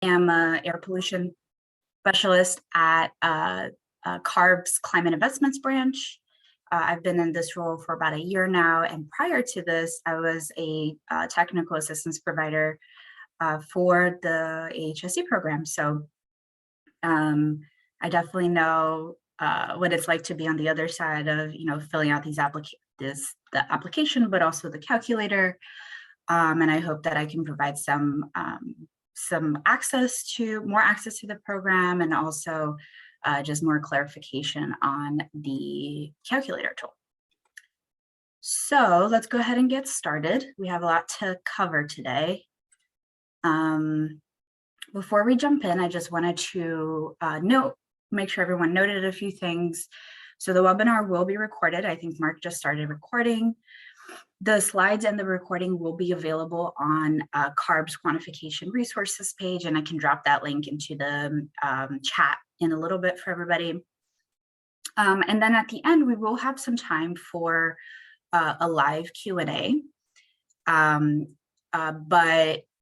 am an air pollution specialist at CARB's Climate Investments branch. I've been in this role for about a year now, and prior to this, I was a technical assistance provider for the AHSC program. So I definitely know what it's like to be on the other side of, filling out these the application, but also the calculator. And I hope that I can provide some more access to the program, and also just more clarification on the calculator tool. So let's go ahead and get started. We have a lot to cover today. Before we jump in, I just wanted to make sure everyone noted a few things. So the webinar will be recorded. I think Mark just started recording. The slides and the recording will be available on CARB's Quantification Resources page, and I can drop that link into the chat in a little bit for everybody. And then at the end, we will have some time for a live Q&A.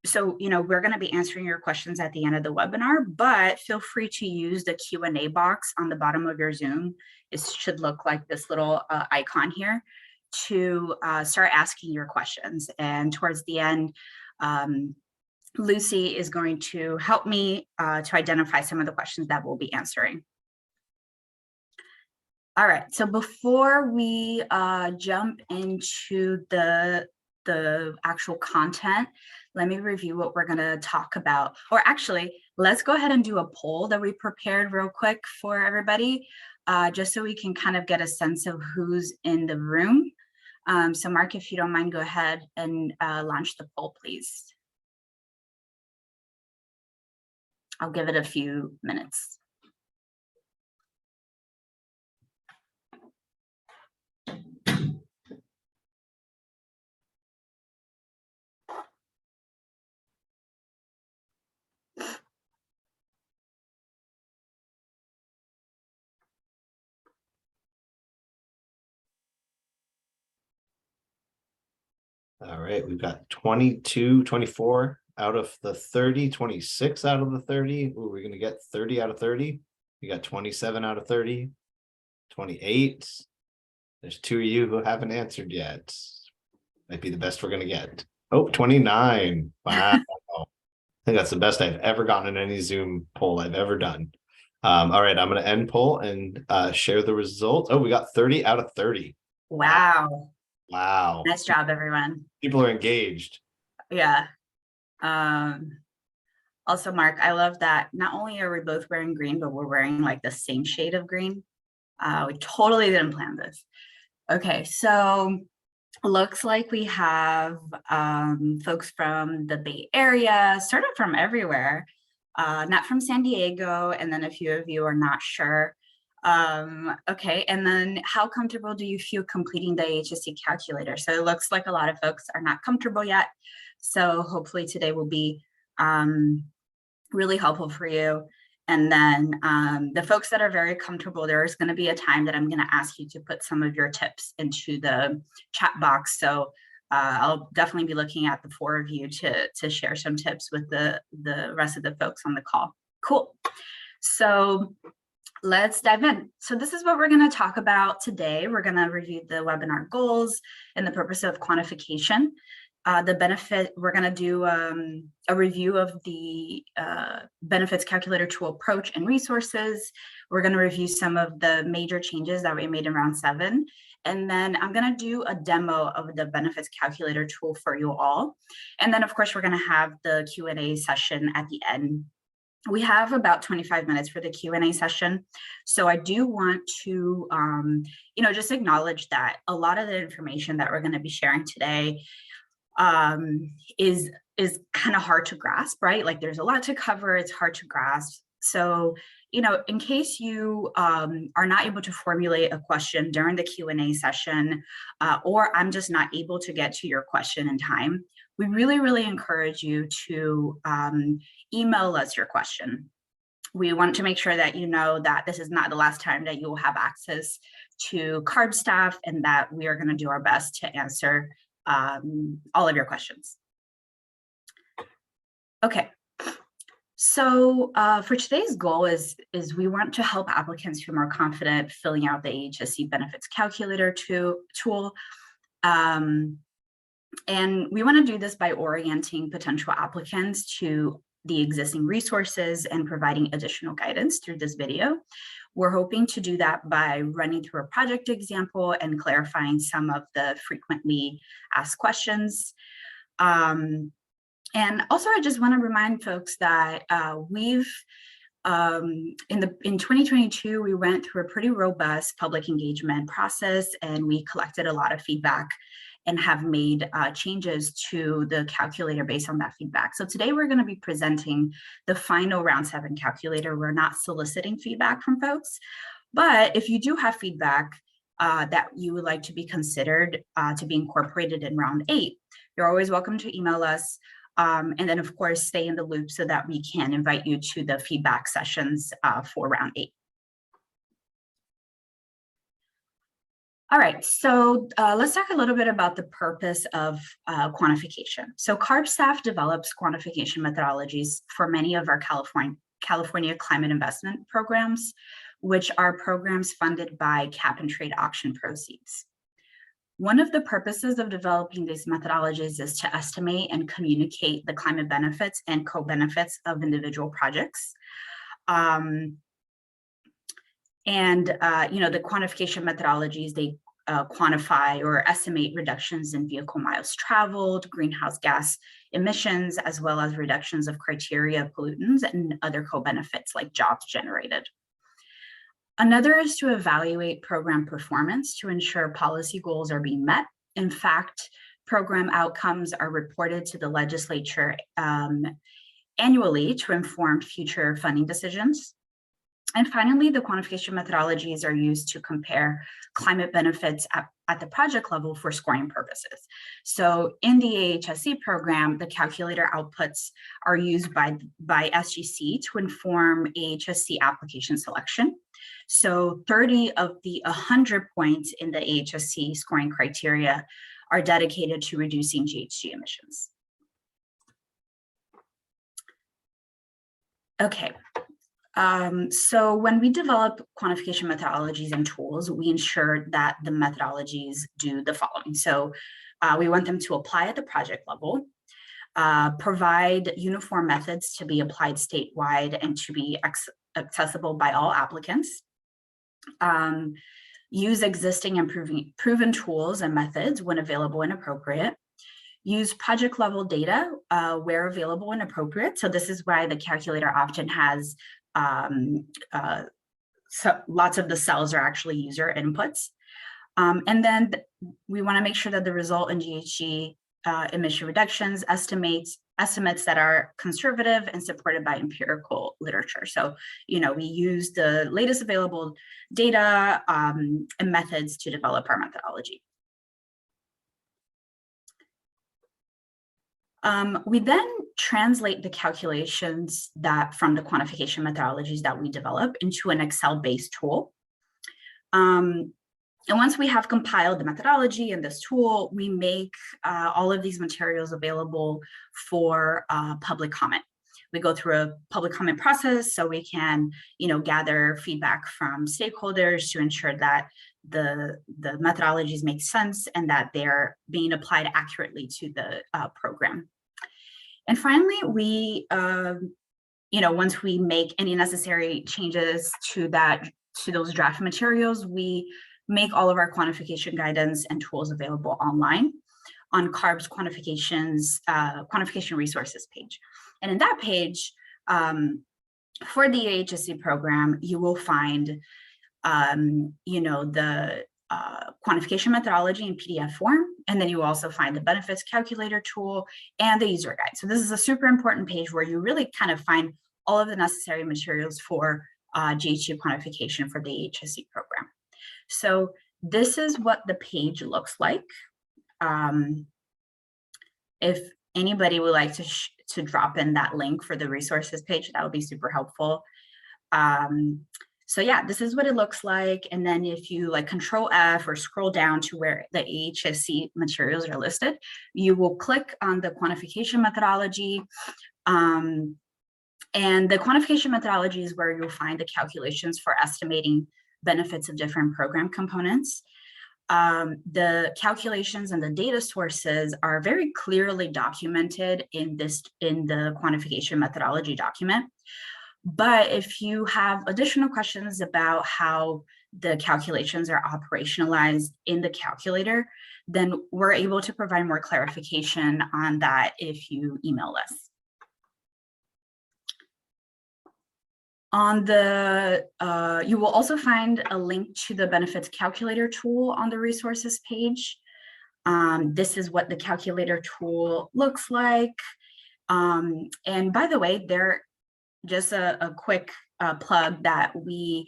So, we're going to be answering your questions at the end of the webinar, but feel free to use the Q&A box on the bottom of your Zoom. It should look like this little icon here to start asking your questions. And towards the end, Lucy is going to help me to identify some of the questions that we'll be answering. All right, so before we jump into the actual content, let me review what we're going to talk about. Or actually, let's go ahead and do a poll that we prepared real quick for everybody, just so we can kind of get a sense of who's in the room. So Mark, if you don't mind, go ahead and launch the poll, please. I'll give it a few minutes. All right, we've got 22, 24 out of the 30, 26 out of the 30. Ooh, we're going to get 30 out of 30. We got 27 out of 30, 28. There's 2 of you who haven't answered yet. Might be the best we're going to get. Oh, 29. Wow. I think that's the best I've ever gotten in any Zoom poll I've ever done. All right, I'm going to end poll and share the results. Oh, we got 30 out of 30. Wow. Wow. Nice job, everyone. People are engaged. Yeah. Also, Mark, I love that not only are we both wearing green, but we're wearing like the same shade of green. We totally didn't plan this. Okay, so looks like we have folks from the Bay Area, sort of from everywhere, not from San Diego, and then a few of you are not sure. Okay, and then how comfortable do you feel completing the AHSC calculator? So it looks like a lot of folks are not comfortable yet. So hopefully today will be really helpful for you. And then the folks that are very comfortable, there is going to be a time that I'm going to ask you to put some of your tips into the chat box. So I'll definitely be looking at the 4 of you to share some tips with the rest of the folks on the call. Cool. So let's dive in. So this is what we're going to talk about today. We're going to review the webinar goals and the purpose of quantification. The benefit, we're going to do a review of the benefits calculator tool approach and resources. We're going to review some of the major changes that we made in round 7. And then I'm going to do a demo of the benefits calculator tool for you all. And then, of course, we're going to have the Q&A session at the end. We have about 25 minutes for the Q&A session. So I do want to, just acknowledge that a lot of the information that we're going to be sharing today is kind of hard to grasp, right? Like there's a lot to cover, it's hard to grasp. So, in case you are not able to formulate a question during the Q&A session, or I'm just not able to get to your question in time, we really, really encourage you to email us your question. We want to make sure that you know that this is not the last time that you will have access to CARB staff, and that we are going to do our best to answer all of your questions. Okay, So for today's goal is we want to help applicants feel more confident filling out the AHSC benefits calculator tool. And we want to do this by orienting potential applicants to the existing resources and providing additional guidance through this video. We're hoping to do that by running through a project example and clarifying some of the frequently asked questions. And also, I just want to remind folks that in 2022, we went through a pretty robust public engagement process, and we collected a lot of feedback and have made changes to the calculator based on that feedback. So today we're going to be presenting the final round 7 calculator. We're not soliciting feedback from folks, but if you do have feedback that you would like to be considered to be incorporated in round 8, you're always welcome to email us. And then of course, stay in the loop so that we can invite you to the feedback sessions for round 8. All right, so let's talk a little bit about the purpose of quantification. So CARB staff develops quantification methodologies for many of our California climate investment programs, which are programs funded by cap and trade auction proceeds. One of the purposes of developing these methodologies is to estimate and communicate the climate benefits and co-benefits of individual projects. The quantification methodologies, they quantify or estimate reductions in vehicle miles traveled, greenhouse gas emissions, as well as reductions of criteria pollutants and other co-benefits like jobs generated. Another is to evaluate program performance to ensure policy goals are being met. In fact, program outcomes are reported to the legislature annually to inform future funding decisions. And finally, the quantification methodologies are used to compare climate benefits at the project level for scoring purposes. So in the AHSC program, the calculator outputs are used by SGC to inform AHSC application selection. So 30 of the 100 points in the AHSC scoring criteria are dedicated to reducing GHG emissions. Okay. So when we develop quantification methodologies and tools, we ensure that the methodologies do the following. So we want them to apply at the project level, provide uniform methods to be applied statewide and to be accessible by all applicants, use existing and proven tools and methods when available and appropriate, use project level data where available and appropriate. So this is why the calculator often has so lots of the cells are actually user inputs. And then we want to make sure that the result in GHG emission reductions estimates that are conservative and supported by empirical literature. So, we use the latest available data and methods to develop our methodology. We then translate the calculations from the quantification methodologies that we develop into an Excel-based tool. And once we have compiled the methodology and this tool, we make all of these materials available for public comment. We go through a public comment process so we can, gather feedback from stakeholders to ensure that the methodologies make sense and that they're being applied accurately to the program. And finally, we, once we make any necessary changes to those draft materials, we make all of our quantification guidance and tools available online on CARB's quantification resources page. And in that page, for the AHSC program, you will find, the quantification methodology in PDF form, and then you also find the benefits calculator tool and the user guide. So this is a super important page where you really kind of find all of the necessary materials for GHG quantification for the AHSC program. So this is what the page looks like. If anybody would like to drop in that link for the resources page, that would be super helpful. So yeah, this is what it looks like. And then if you Control F or scroll down to where the AHSC materials are listed, you will click on the quantification methodology. And And the quantification methodology is where you'll find the calculations for estimating benefits of different program components. The calculations and the data sources are very clearly documented in the quantification methodology document. But if you have additional questions about how the calculations are operationalized in the calculator, then we're able to provide more clarification on that if you email us. On the, you will also find a link to the benefits calculator tool on the resources page. This is what the calculator tool looks like. And by the way, just a quick plug that we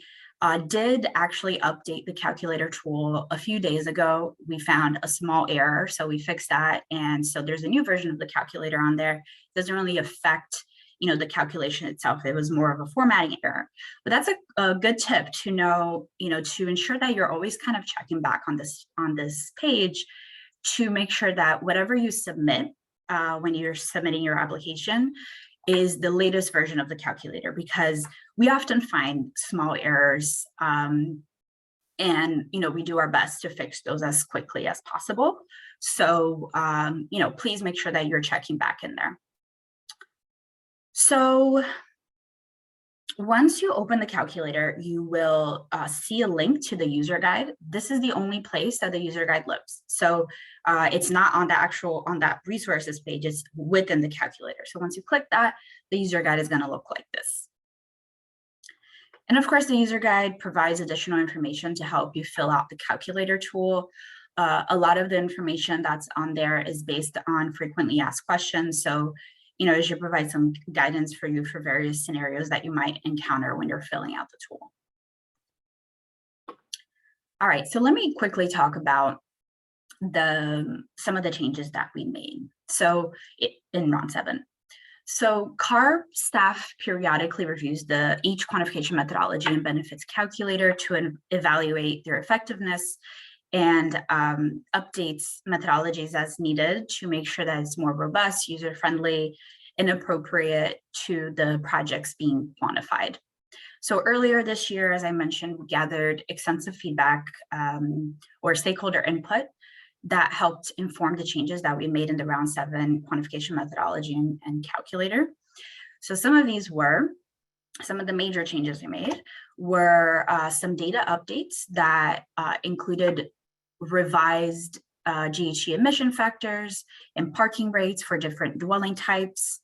did actually update the calculator tool a few days ago. We found a small error, so we fixed that. And so there's a new version of the calculator on there. It doesn't really affect the calculation itself. It was more of a formatting error. But that's a good tip to know, to ensure that you're always kind of checking back on this page to make sure that whatever you submit when you're submitting your application is the latest version of the calculator, because we often find small errors and we do our best to fix those as quickly as possible. So please make sure that you're checking back in there. So once you open the calculator, you will see a link to the user guide. This is the only place that the user guide lives. So it's not on that resources page, it's within the calculator. So once you click that, the user guide is going to look like this. And of course, the user guide provides additional information to help you fill out the calculator tool. A lot of the information that's on there is based on frequently asked questions. So it should provide some guidance for you for various scenarios that you might encounter when you're filling out the tool. All right, so let me quickly talk about some of the changes that we made. So in round 7. So CARB staff periodically reviews each quantification methodology and benefits calculator to evaluate their effectiveness and updates methodologies as needed to make sure that it's more robust, user-friendly, and appropriate to the projects being quantified. So earlier this year, as I mentioned, we gathered extensive feedback or stakeholder input that helped inform the changes that we made in the round 7 quantification methodology and calculator. So some of the major changes we made were some data updates that included revised GHG emission factors and parking rates for different dwelling types.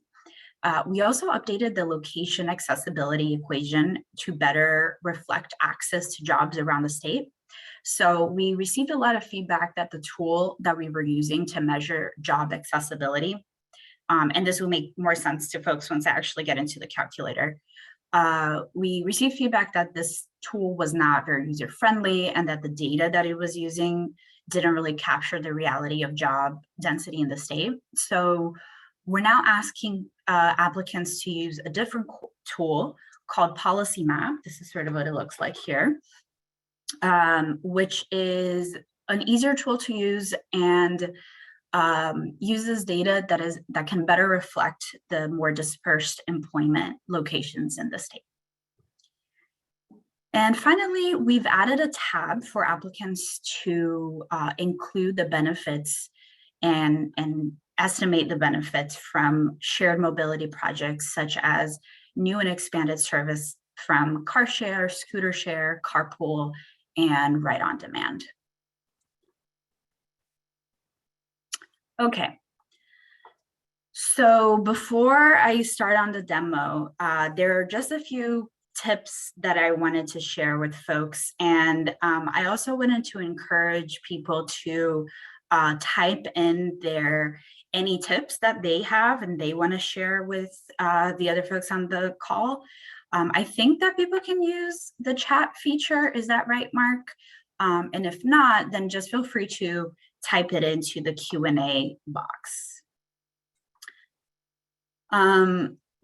We also updated the location accessibility equation to better reflect access to jobs around the state. So we received a lot of feedback that the tool that we were using to measure job accessibility, and this will make more sense to folks once I actually get into the calculator. We received feedback that this tool was not very user-friendly and that the data that it was using didn't really capture the reality of job density in the state. So we're now asking applicants to use a different tool called Policy Map. This is sort of what it looks like here, which is an easier tool to use and uses data that can better reflect the more dispersed employment locations in the state. And finally, we've added a tab for applicants to include the benefits and estimate the benefits from shared mobility projects, such as new and expanded service from car share, scooter share, carpool, and ride on demand. Okay. So before I start on the demo, there are just a few tips that I wanted to share with folks. And I also wanted to encourage people to type in any tips that they have and they want to share with the other folks on the call. I think that people can use the chat feature. Is that right, Mark? And if not, then just feel free to type it into the Q&A box.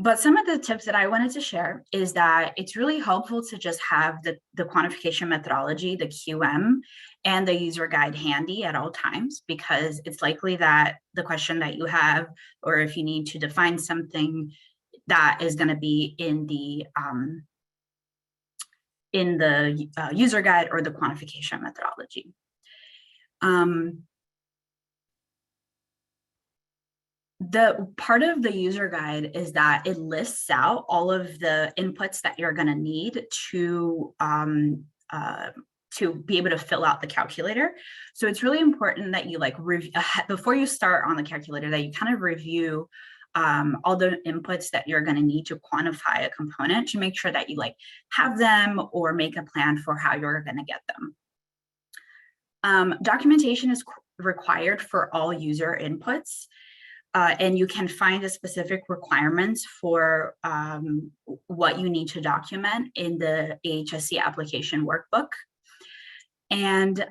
But some of the tips that I wanted to share is that it's really helpful to just have the quantification methodology, the QM, and the user guide handy at all times, because it's likely that the question that you have, or if you need to define something, that is going to be in the user guide or the quantification methodology. The part of the user guide is that it lists out all of the inputs that you're going to need to be able to fill out the calculator. So it's really important that you before you start on the calculator, that you kind of review all the inputs that you're going to need to quantify a component, to make sure that you have them or make a plan for how you're going to get them. Documentation is required for all user inputs. And you can find the specific requirements for what you need to document in the AHSC application workbook. And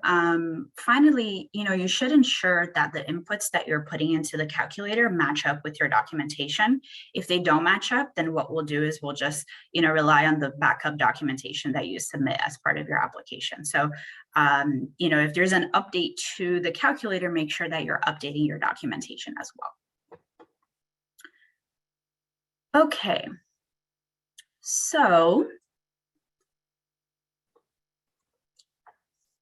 finally, you should ensure that the inputs that you're putting into the calculator match up with your documentation. If they don't match up, then what we'll do is we'll just, rely on the backup documentation that you submit as part of your application. So, if there's an update to the calculator, make sure that you're updating your documentation as well. Okay, so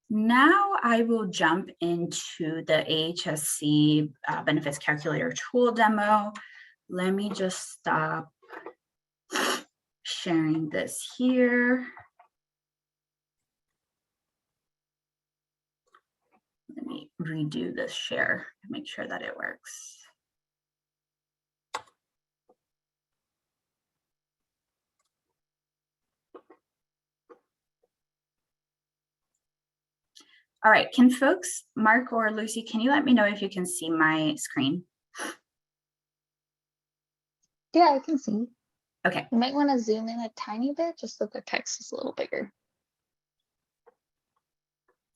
now I will jump into the AHSC benefits calculator tool demo. Let me just stop sharing this here. Let me redo this share to make sure that it works. All right, can folks, Mark or Lucy, can you let me know if you can see my screen? Yeah, I can see. Okay. You might want to zoom in a tiny bit just so the text is a little bigger.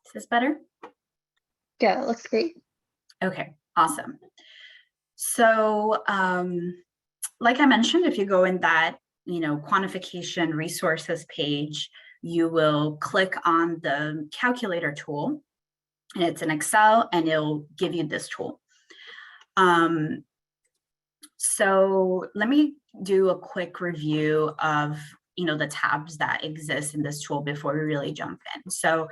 Is this better? Yeah, it looks great. Okay, awesome. So, like I mentioned, if you go in that, quantification resources page, you will click on the calculator tool, and it's in Excel, and it'll give you this tool. So let me do a quick review of, the tabs that exist in this tool before we really jump in. So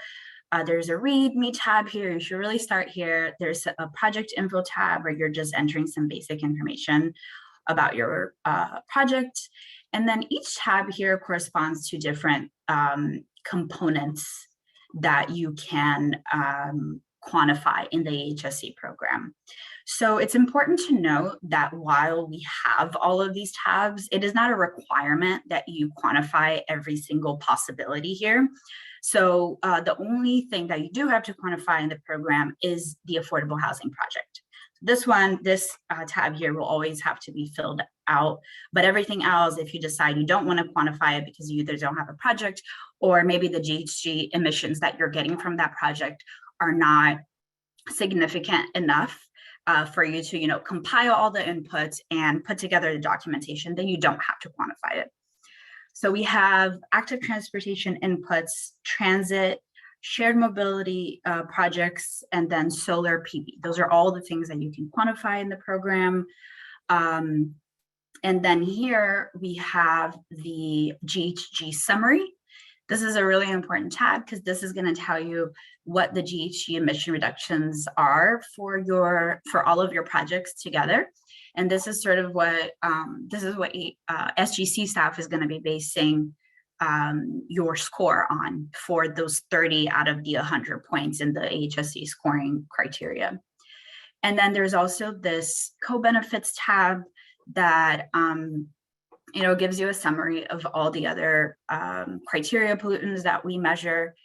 there's a README tab here. You should really start here. There's a project info tab where you're just entering some basic information about your project. And then each tab here corresponds to different components that you can quantify in the AHSC program. So it's important to note that while we have all of these tabs, it is not a requirement that you quantify every single possibility here. So the only thing that you do have to quantify in the program is the affordable housing project. This tab here will always have to be filled out, but everything else, if you decide you don't want to quantify it because you either don't have a project, or maybe the GHG emissions that you're getting from that project are not significant enough for you to, compile all the inputs and put together the documentation, then you don't have to quantify it. So we have active transportation inputs, transit, shared mobility projects, and then solar PV. Those are all the things that you can quantify in the program. And then here we have the GHG summary. This is a really important tab because this is going to tell you what the GHG emission reductions are for all of your projects together. And this is sort of what SGC staff is going to be basing your score on for those 30 out of the 100 points in the AHSC scoring criteria. And then there's also this co-benefits tab that gives you a summary of all the other criteria pollutants that we measure.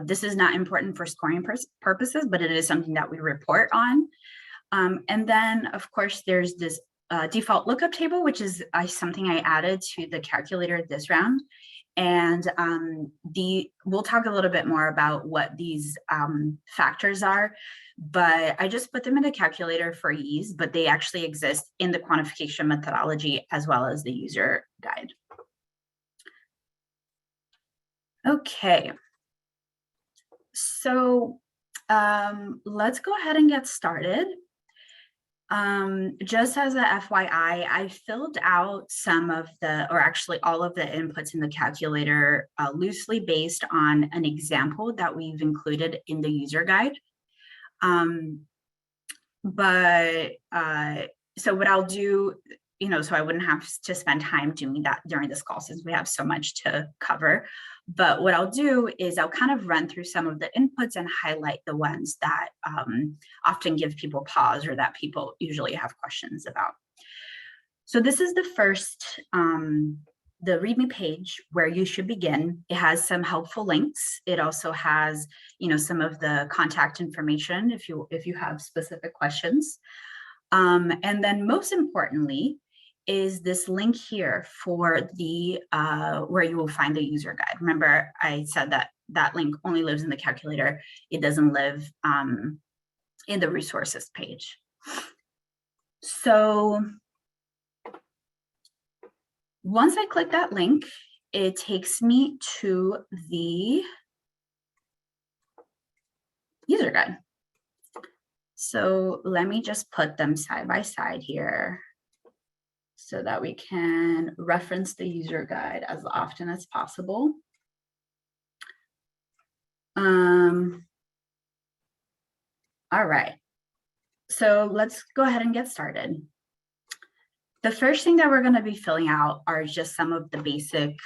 This is not important for scoring purposes, but it is something that we report on. And then, of course, there's this default lookup table, which is something I added to the calculator this round. And we'll talk a little bit more about what these factors are, but I just put them in the calculator for ease, but they actually exist in the quantification methodology as well as the user guide. Okay, so let's go ahead and get started. Just as a FYI, I filled out some of the, or actually all of the inputs in the calculator loosely based on an example that we've included in the user guide. So what I'll do, so I wouldn't have to spend time doing that during this call since we have so much to cover. But what I'll do is I'll kind of run through some of the inputs and highlight the ones that often give people pause or that people usually have questions about. So this is the first, the README page where you should begin. It has some helpful links. It also has, some of the contact information if you have specific questions. And then most importantly, is this link here for the where you will find the user guide. Remember, I said that that link only lives in the calculator. It doesn't live in the resources page. So once I click that link, it takes me to the user guide. So let me just put them side by side here so that we can reference the user guide as often as possible. All right, so let's go ahead and get started. The first thing that we're going to be filling out are just some of the basic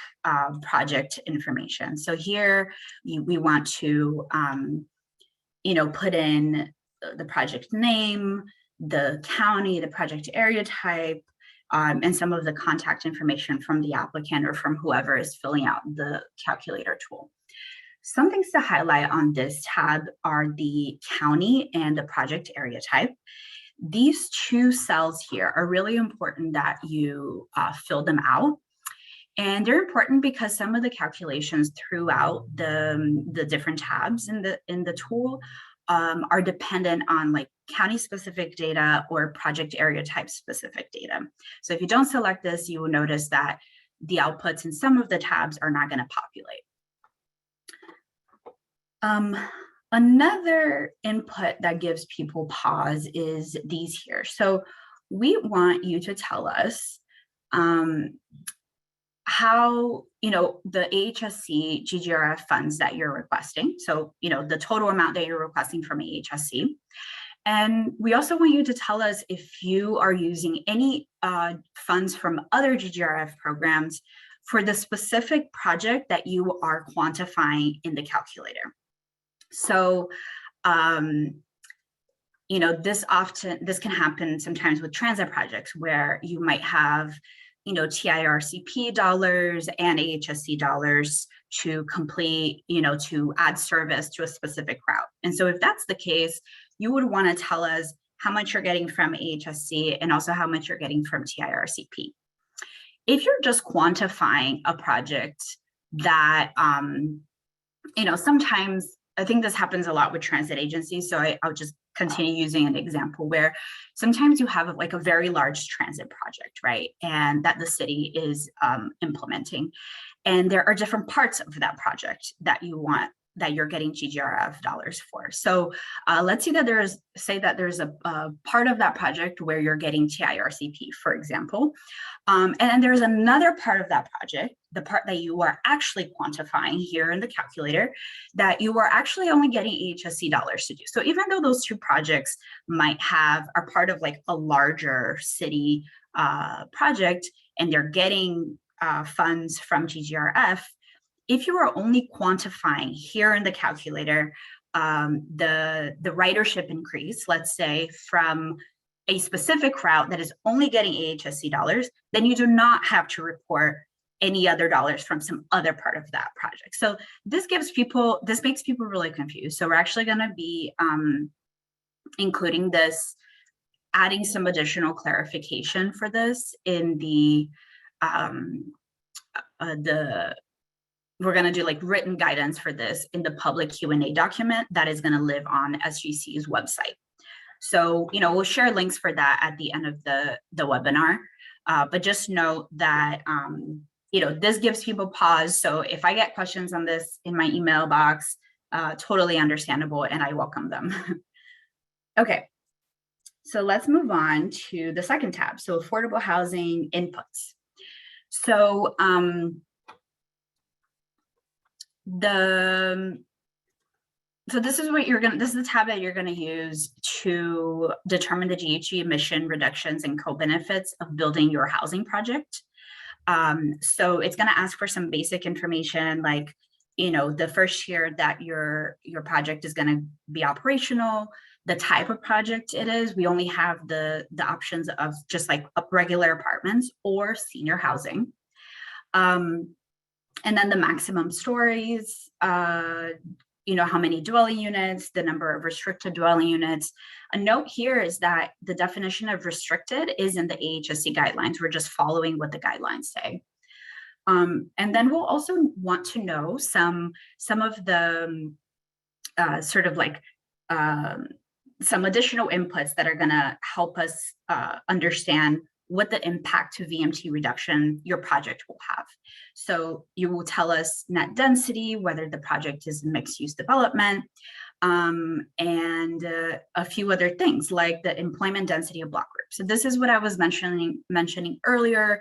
project information. So here we want to, put in the project name, the county, the project area type, and some of the contact information from the applicant or from whoever is filling out the calculator tool. Some things to highlight on this tab are the county and the project area type. These two cells here are really important that you fill them out. And they're important because some of the calculations throughout the different tabs in the tool are dependent on like county specific data or project area type specific data. So if you don't select this, you will notice that the outputs in some of the tabs are not going to populate. Another input that gives people pause is these here. So we want you to tell us how, the AHSC GGRF funds that you're requesting. So, the total amount that you're requesting from AHSC. And we also want you to tell us if you are using any funds from other GGRF programs for the specific project that you are quantifying in the calculator. So, this can happen sometimes with transit projects where you might have, TIRCP dollars and AHSC dollars to complete, to add service to a specific route. And so if that's the case, you would want to tell us how much you're getting from AHSC and also how much you're getting from TIRCP. If you're just quantifying a project that, sometimes I think this happens a lot with transit agencies. So I'll just continue using an example where sometimes you have like a very large transit project, right? And that the city is implementing. And there are different parts of that project that you're getting GGRF dollars for. So let's say that there's a part of that project where you're getting TIRCP, for example. And then there's another part of that project, the part that you are actually quantifying here in the calculator, that you are actually only getting AHSC dollars to do. So even though those two projects are part of like a larger city project and they're getting funds from GGRF, if you are only quantifying here in the calculator the ridership increase, let's say from a specific route that is only getting AHSC dollars, then you do not have to report any other dollars from some other part of that project. So this makes people really confused. So we're actually going to be including this, adding some additional clarification for this in we're going to do like written guidance for this in the public Q&A document that is going to live on SGC's website. So, we'll share links for that at the end of the webinar, but just note that, this gives people pause. So if I get questions on this in my email box, totally understandable and I welcome them. Okay, So let's move on to the second tab. So affordable housing inputs. So this is what this is the tab that you're gonna use to determine the GHG emission reductions and co-benefits of building your housing project. So it's gonna ask for some basic information like, you know, the first year that your project is gonna be operational, the type of project it is. We only have the options of just like regular apartments or senior housing. And then the maximum stories, you know, how many dwelling units, the number of restricted dwelling units. A note here is that the definition of restricted is in the AHSC guidelines. We're just following what the guidelines say. And then we'll also want to know some of the sort of like some additional inputs that are going to help us understand what the impact to VMT reduction your project will have. So you will tell us net density, whether the project is mixed use development, and a few other things like the employment density of block group. So this is what I was mentioning earlier.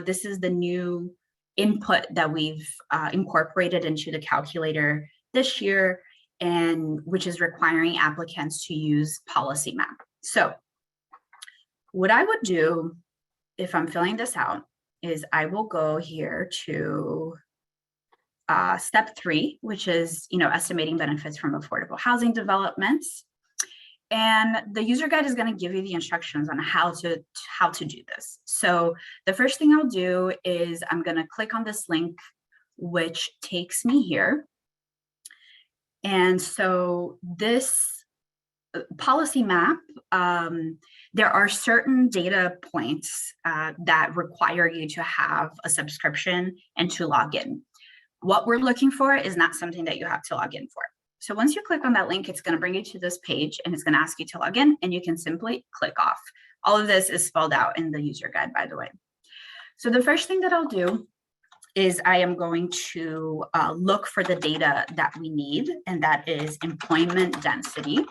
This is the new input that we've incorporated into the calculator this year, and which is requiring applicants to use policy map. So what I would do if I'm filling this out is I will go here to step 3, which is, you know, estimating benefits from affordable housing developments. And the user guide is going to give you the instructions on how to do this. So the first thing I'll do is I'm going to click on this link, which takes me here. And so this policy map, there are certain data points that require you to have a subscription and to log in. What we're looking for is not something that you have to log in for. So once you click on that link, it's going to bring you to this page and it's going to ask you to log in, and you can simply click off. All of this is spelled out in the user guide, by the way. So the first thing that I'll do is I am going to look for the data that we need, and that is employment density.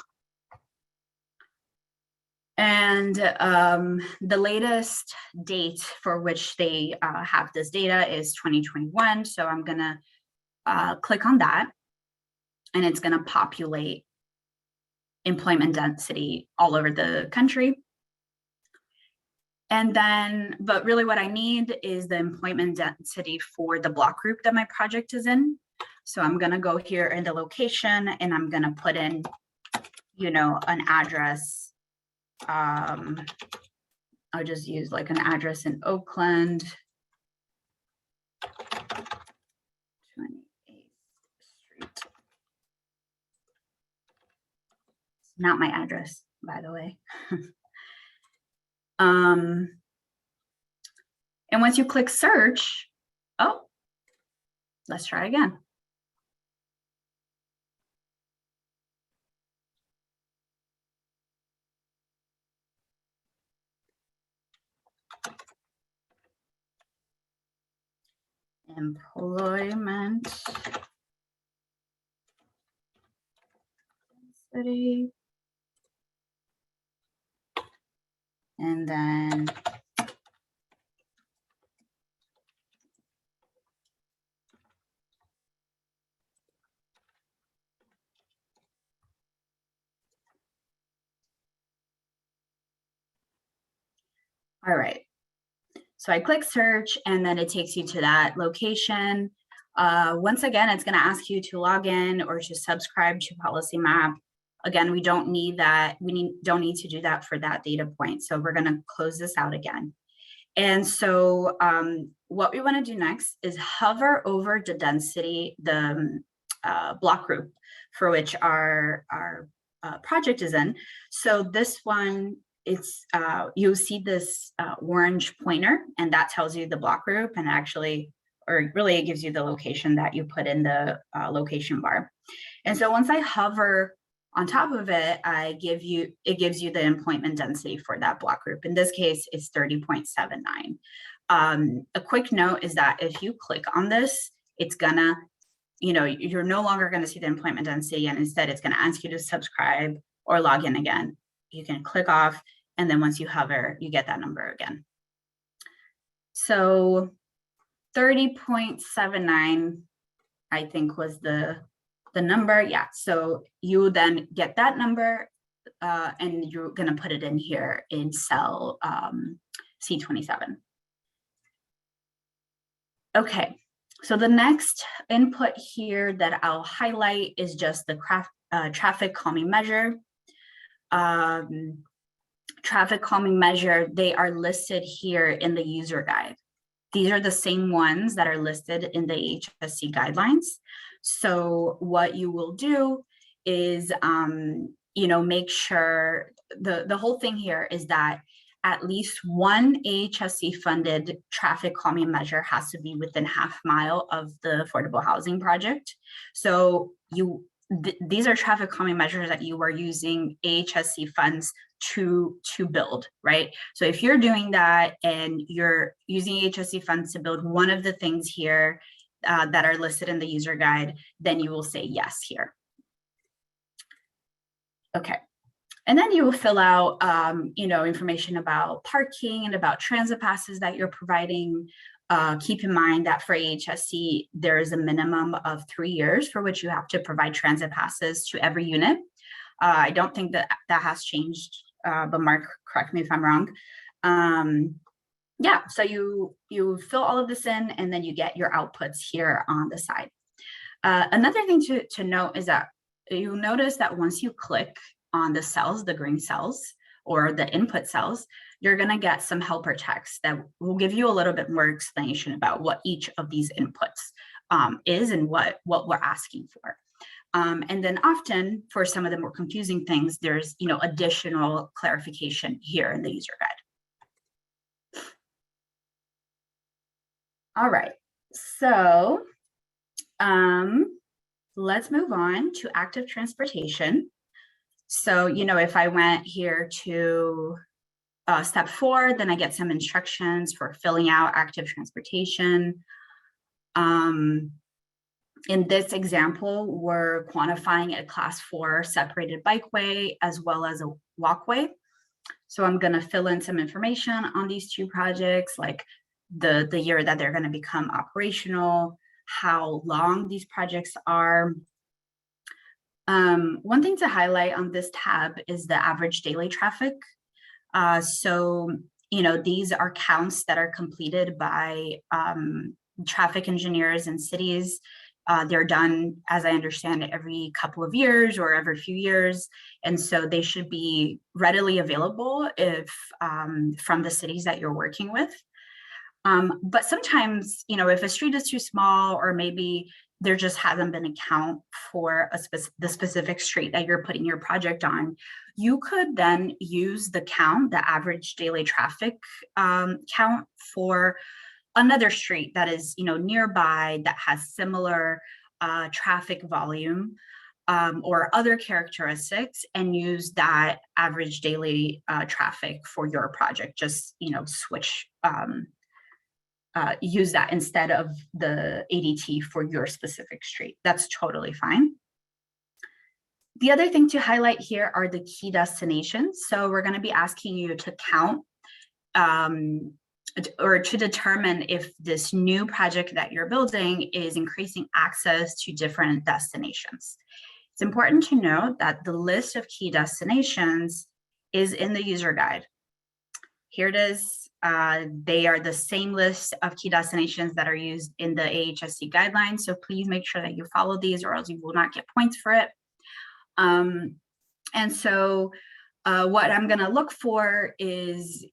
And the latest date for which they have this data is 2021. So I'm going to click on that, and it's going to populate employment density all over the country. And then, but really what I need is the employment density for the block group that my project is in. So I'm going to go here in the location, and I'm going to put in, you know, an address. I'll just use like an address in Oakland. 28th Street. It's not my address, by the way. And once you click search, oh, let's try again. Employment density. And then all right. So I click search, and then it takes you to that location. Once again, it's going to ask you to log in or to subscribe to Policy Map. Again, we don't need that. Don't need to do that for that data point. So we're going to close this out again. And so what we want to do next is hover over the density, the block group for which our project is in. So this one, it's you'll see this orange pointer, and that tells you the block group, and actually, or really it gives you the location that you put in the location bar. And so once I hover on top of it, it gives you the employment density for that block group. In this case, it's 30.79. A quick note is that if you click on this, it's gonna, you know, you're no longer gonna see the employment density, and instead it's gonna ask you to subscribe or log in again. you can click off, and then once you hover, you get that number again. So 30.79, I think was the number. Yeah, so you then get that number and you're gonna put it in here in cell C27. Okay, so the next input here that I'll highlight is just the traffic calming measure. Traffic calming measure, they are listed here in the user guide. These are the same ones that are listed in the AHSC guidelines. So what you will do is, make sure the whole thing here is that at least one AHSC funded traffic calming measure has to be within half mile of the affordable housing project. So these are traffic calming measures that you are using AHSC funds to build, right? So if you're doing that and you're using AHSC funds to build one of the things here that are listed in the user guide, then you will say yes here. Okay. And then you will fill out, information about parking and about transit passes that you're providing. Keep in mind that for AHSC, there is a minimum of 3 years for which you have to provide transit passes to every unit. I don't think that has changed, but Mark, correct me if I'm wrong. Yeah, so you fill all of this in, and then you get your outputs here on the side. Another thing to note is that you'll notice that once you click on the cells, the green cells, or the input cells, you're going to get some helper text that will give you a little bit more explanation about what each of these inputs is and what we're asking for. And then often for some of the more confusing things, there's additional clarification here in the user guide. All right, so let's move on to active transportation. So, if I went here to step 4, then I get some instructions for filling out active transportation. In this example, we're quantifying a class 4 separated bikeway as well as a walkway. So I'm going to fill in some information on these two projects, like the year that they're going to become operational, how long these projects are. One thing to highlight on this tab is the average daily traffic. So, these are counts that are completed by traffic engineers in cities. They're done, as I understand it, every couple of years or every few years. And so they should be readily available from the cities that you're working with. But sometimes, if a street is too small, or maybe there just hasn't been a count for the specific street that you're putting your project on, you could then use the count, the average daily traffic count for another street that is, nearby, that has similar traffic volume or other characteristics, and use that average daily traffic for your project. Just, switch. Use that instead of the ADT for your specific street. That's totally fine. The other thing to highlight here are the key destinations. So we're going to be asking you to count or to determine if this new project that you're building is increasing access to different destinations. It's important to note that the list of key destinations is in the user guide. Here it is. They are the same list of key destinations that are used in the AHSC guidelines. So please make sure that you follow these, or else you will not get points for it. And so what I'm going to look for is,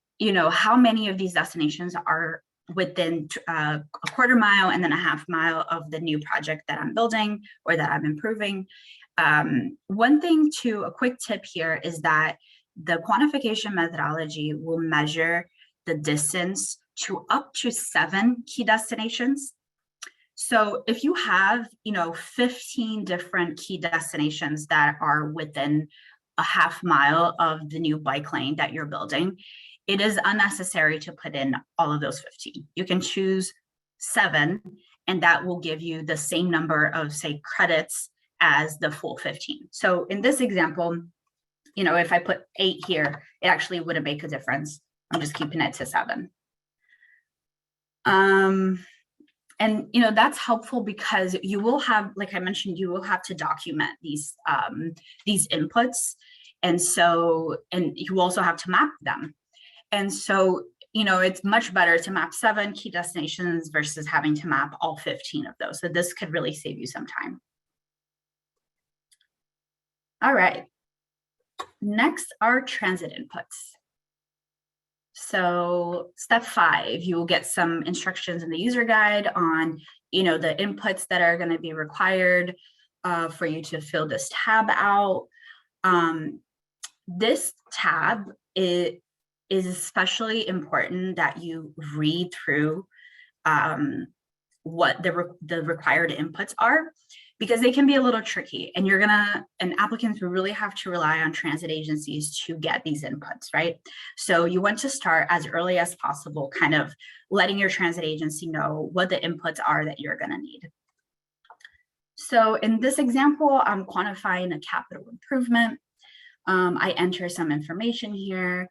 how many of these destinations are within a quarter mile and then a half mile of the new project that I'm building or that I'm improving. One thing a quick tip here is that the quantification methodology will measure the distance to up to 7 key destinations. So if you have, 15 different key destinations that are within a half mile of the new bike lane that you're building, it is unnecessary to put in all of those 15. You can choose 7, and that will give you the same number of, say, credits as the full 15. So in this example, if I put 8 here, it actually wouldn't make a difference. I'm just keeping it to 7. And that's helpful because you will have, like I mentioned, you will have to document these inputs. And you also have to map them. And so, it's much better to map 7 key destinations versus having to map all 15 of those. So this could really save you some time. All right. Next are transit inputs. So step 5, you will get some instructions in the user guide on, the inputs that are going to be required for you to fill this tab out. This tab is especially important that you read through what the required inputs are, because they can be a little tricky, and applicants will really have to rely on transit agencies to get these inputs, right? So you want to start as early as possible, kind of letting your transit agency know what the inputs are that you're going to need. So in this example, I'm quantifying a capital improvement. I enter some information here,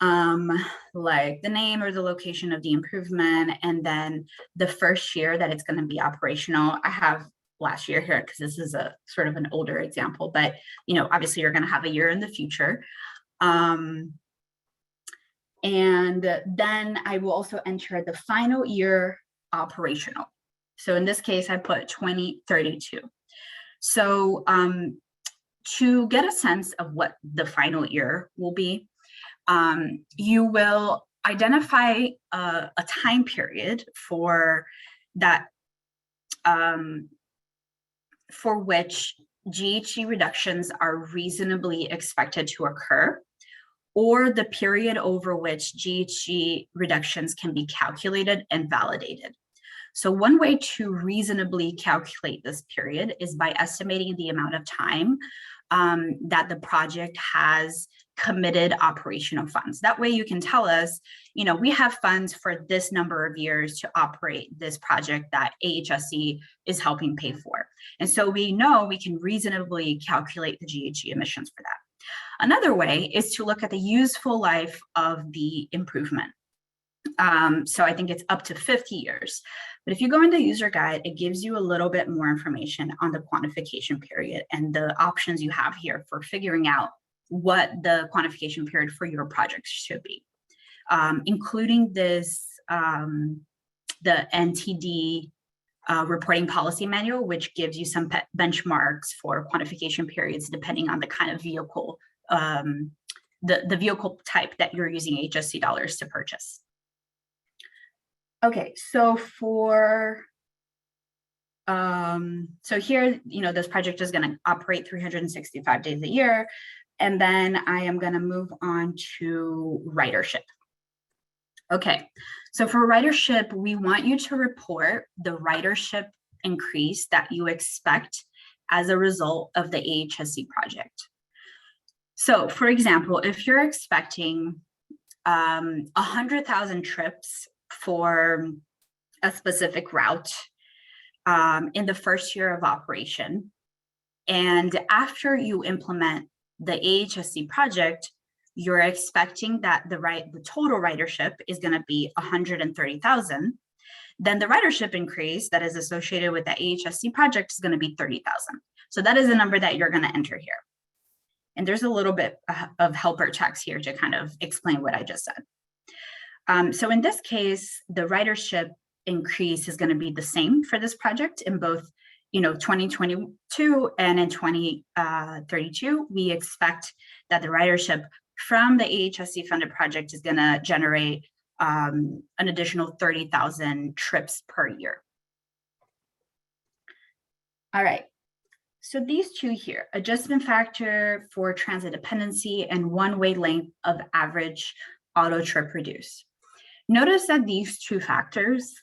like the name or the location of the improvement, and then the first year that it's going to be operational. I have last year here because this is a sort of an older example, but obviously you're going to have a year in the future. And then I will also enter the final year operational. So in this case, I put 2032. So to get a sense of what the final year will be, you will identify a time period for that, for which GHG reductions are reasonably expected to occur, or the period over which GHG reductions can be calculated and validated. So one way to reasonably calculate this period is by estimating the amount of time that the project has committed operational funds. That way you can tell us, we have funds for this number of years to operate this project that AHSC is helping pay for. And so we know we can reasonably calculate the GHG emissions for that. Another way is to look at the useful life of the improvement. So I think it's up to 50 years. But if you go in the user guide, it gives you a little bit more information on the quantification period and the options you have here for figuring out what the quantification period for your project should be, including this, the NTD reporting policy manual, which gives you some benchmarks for quantification periods depending on the kind of vehicle, the vehicle type that you're using AHSC dollars to purchase. Okay, so so here, this project is going to operate 365 days a year. And then I am going to move on to ridership. Okay, so for ridership, we want you to report the ridership increase that you expect as a result of the AHSC project. So for example, if you're expecting 100,000 trips for a specific route in the first year of operation, and after you implement the AHSC project, you're expecting that the total ridership is going to be 130,000, then the ridership increase that is associated with the AHSC project is going to be 30,000. So that is the number that you're going to enter here. And there's a little bit of helper text here to kind of explain what I just said. So in this case, the ridership increase is going to be the same for this project in both 2022 and in 2032. We expect that the ridership from the AHSC funded project is going to generate an additional 30,000 trips per year. All right. So these two here, adjustment factor for transit dependency and one-way length of average auto trip reduce. Notice that these two factors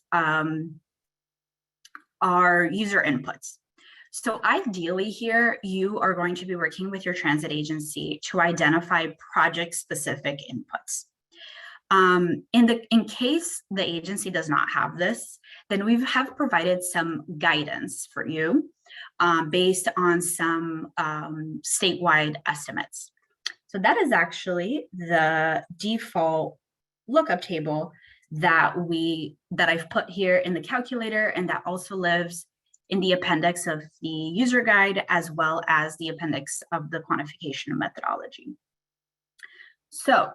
are user inputs. So ideally here, you are going to be working with your transit agency to identify project-specific inputs. In case the agency does not have this, then we have provided some guidance for you based on some statewide estimates. So that is actually the default lookup table that I've put here in the calculator, and that also lives in the appendix of the user guide, as well as the appendix of the quantification methodology. So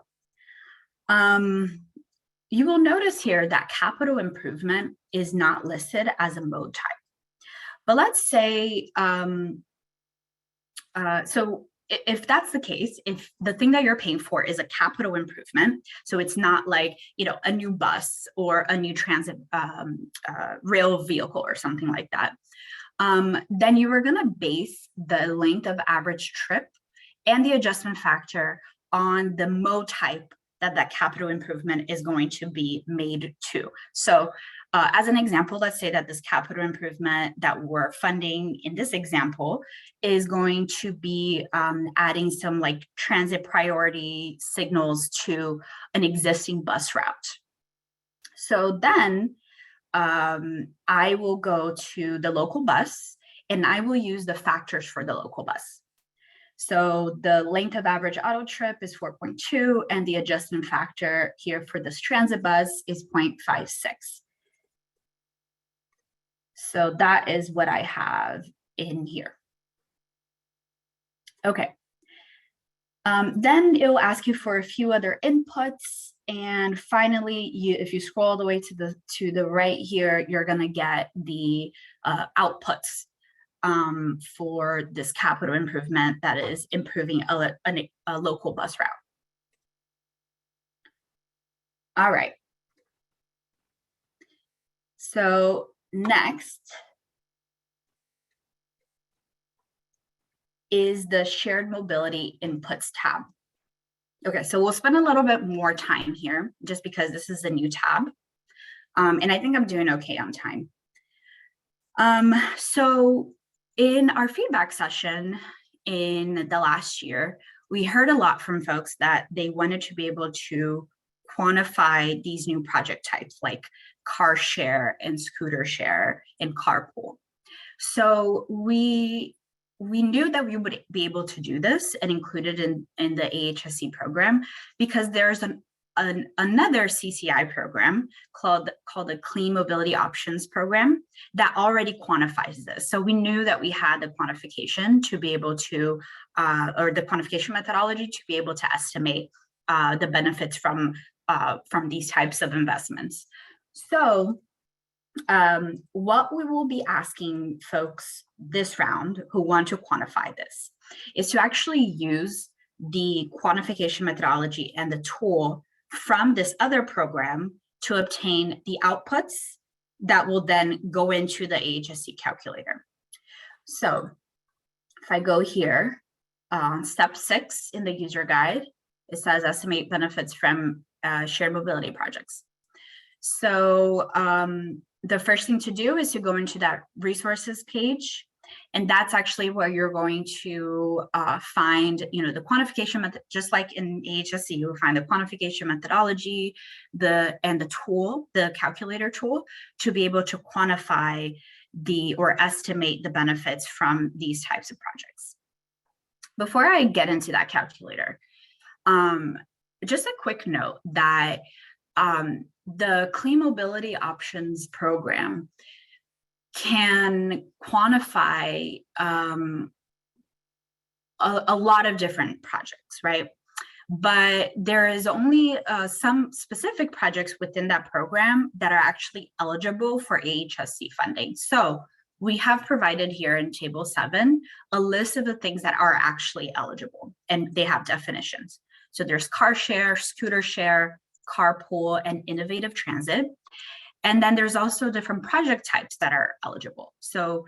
you will notice here that capital improvement is not listed as a mode type. But let's say, so if that's the case, if the thing that you're paying for is a capital improvement, so it's not like, you know, a new bus or a new transit rail vehicle or something like that, then you are going to base the length of average trip and the adjustment factor on the mode type that capital improvement is going to be made to. So as an example, let's say that this capital improvement that we're funding in this example is going to be adding some like transit priority signals to an existing bus route. So then I will go to the local bus and I will use the factors for the local bus. So the length of average auto trip is 4.2, and the adjustment factor here for this transit bus is 0.56. So that is what I have in here. Okay. Then it will ask you for a few other inputs. And finally, if you scroll all the way to the right here, you're going to get the outputs for this capital improvement that is improving a local bus route. All right. So next is the shared mobility inputs tab. Okay, so we'll spend a little bit more time here just because this is a new tab. And I think I'm doing okay on time. So in our feedback session in the last year, we heard a lot from folks that they wanted to be able to quantify these new project types like car share and scooter share and carpool. So we knew that we would be able to do this and include it in the AHSC program because there's another CCI program called the Clean Mobility Options Program that already quantifies this. So we knew that we had the quantification to be able to, or the quantification methodology to be able to estimate the benefits from these types of investments. So what we will be asking folks this round who want to quantify this is to actually use the quantification methodology and the tool from this other program to obtain the outputs that will then go into the AHSC calculator. So if I go here, step 6 in the user guide, it says estimate benefits from shared mobility projects. So the first thing to do is to go into that resources page. And that's actually where you're going to find, you know, the quantification method, just like in AHSC, you'll find the quantification methodology, and the tool, the calculator tool, to be able to quantify or estimate the benefits from these types of projects. Before I get into that calculator, just a quick note that the Clean Mobility Options Program can quantify a lot of different projects, right? But there is only some specific projects within that program that are actually eligible for AHSC funding. So we have provided here in Table 7 a list of the things that are actually eligible, and they have definitions. So there's car share, scooter share, carpool, and innovative transit. And then there's also different project types that are eligible. So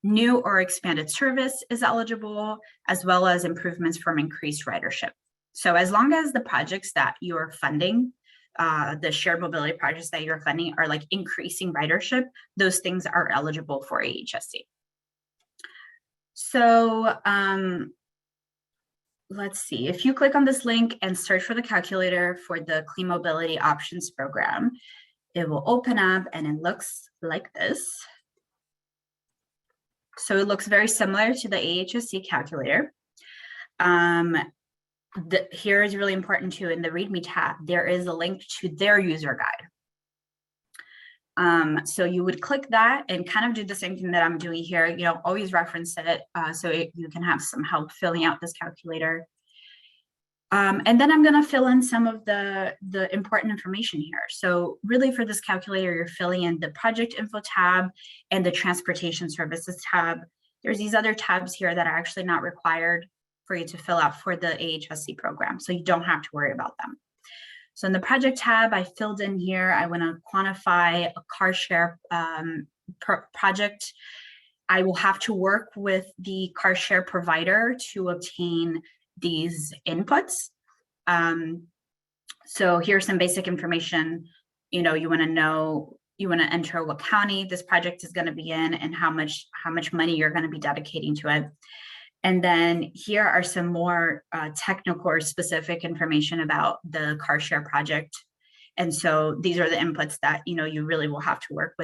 new or expanded service is eligible, as well as improvements from increased ridership. So as long as the projects that you're funding, the shared mobility projects that you're funding are like increasing ridership, those things are eligible for AHSC. So let's see, if you click on this link and search for the calculator for the Clean Mobility Options Program, it will open up and it looks like this. So it looks very similar to the AHSC calculator. here is really important too, in the README tab, there is a link to their user guide. So you would click that and kind of do the same thing that I'm doing here, you know, always reference it you can have some help filling out this calculator. And then I'm going to fill in some of the important information here. So really for this calculator, you're filling in the project info tab and the transportation services tab. There's these other tabs here that are actually not required for you to fill out for the AHSC program. So you don't have to worry about them. So in the project tab, I filled in here, I want to quantify a car share project. I will have to work with the car share provider to obtain these inputs. So here's some basic information. You know, you want to enter what county this project is going to be in and how much money you're going to be dedicating to it. And then here are some more technical or specific information about the car share project. And so these are the inputs that, you know, you really will have to work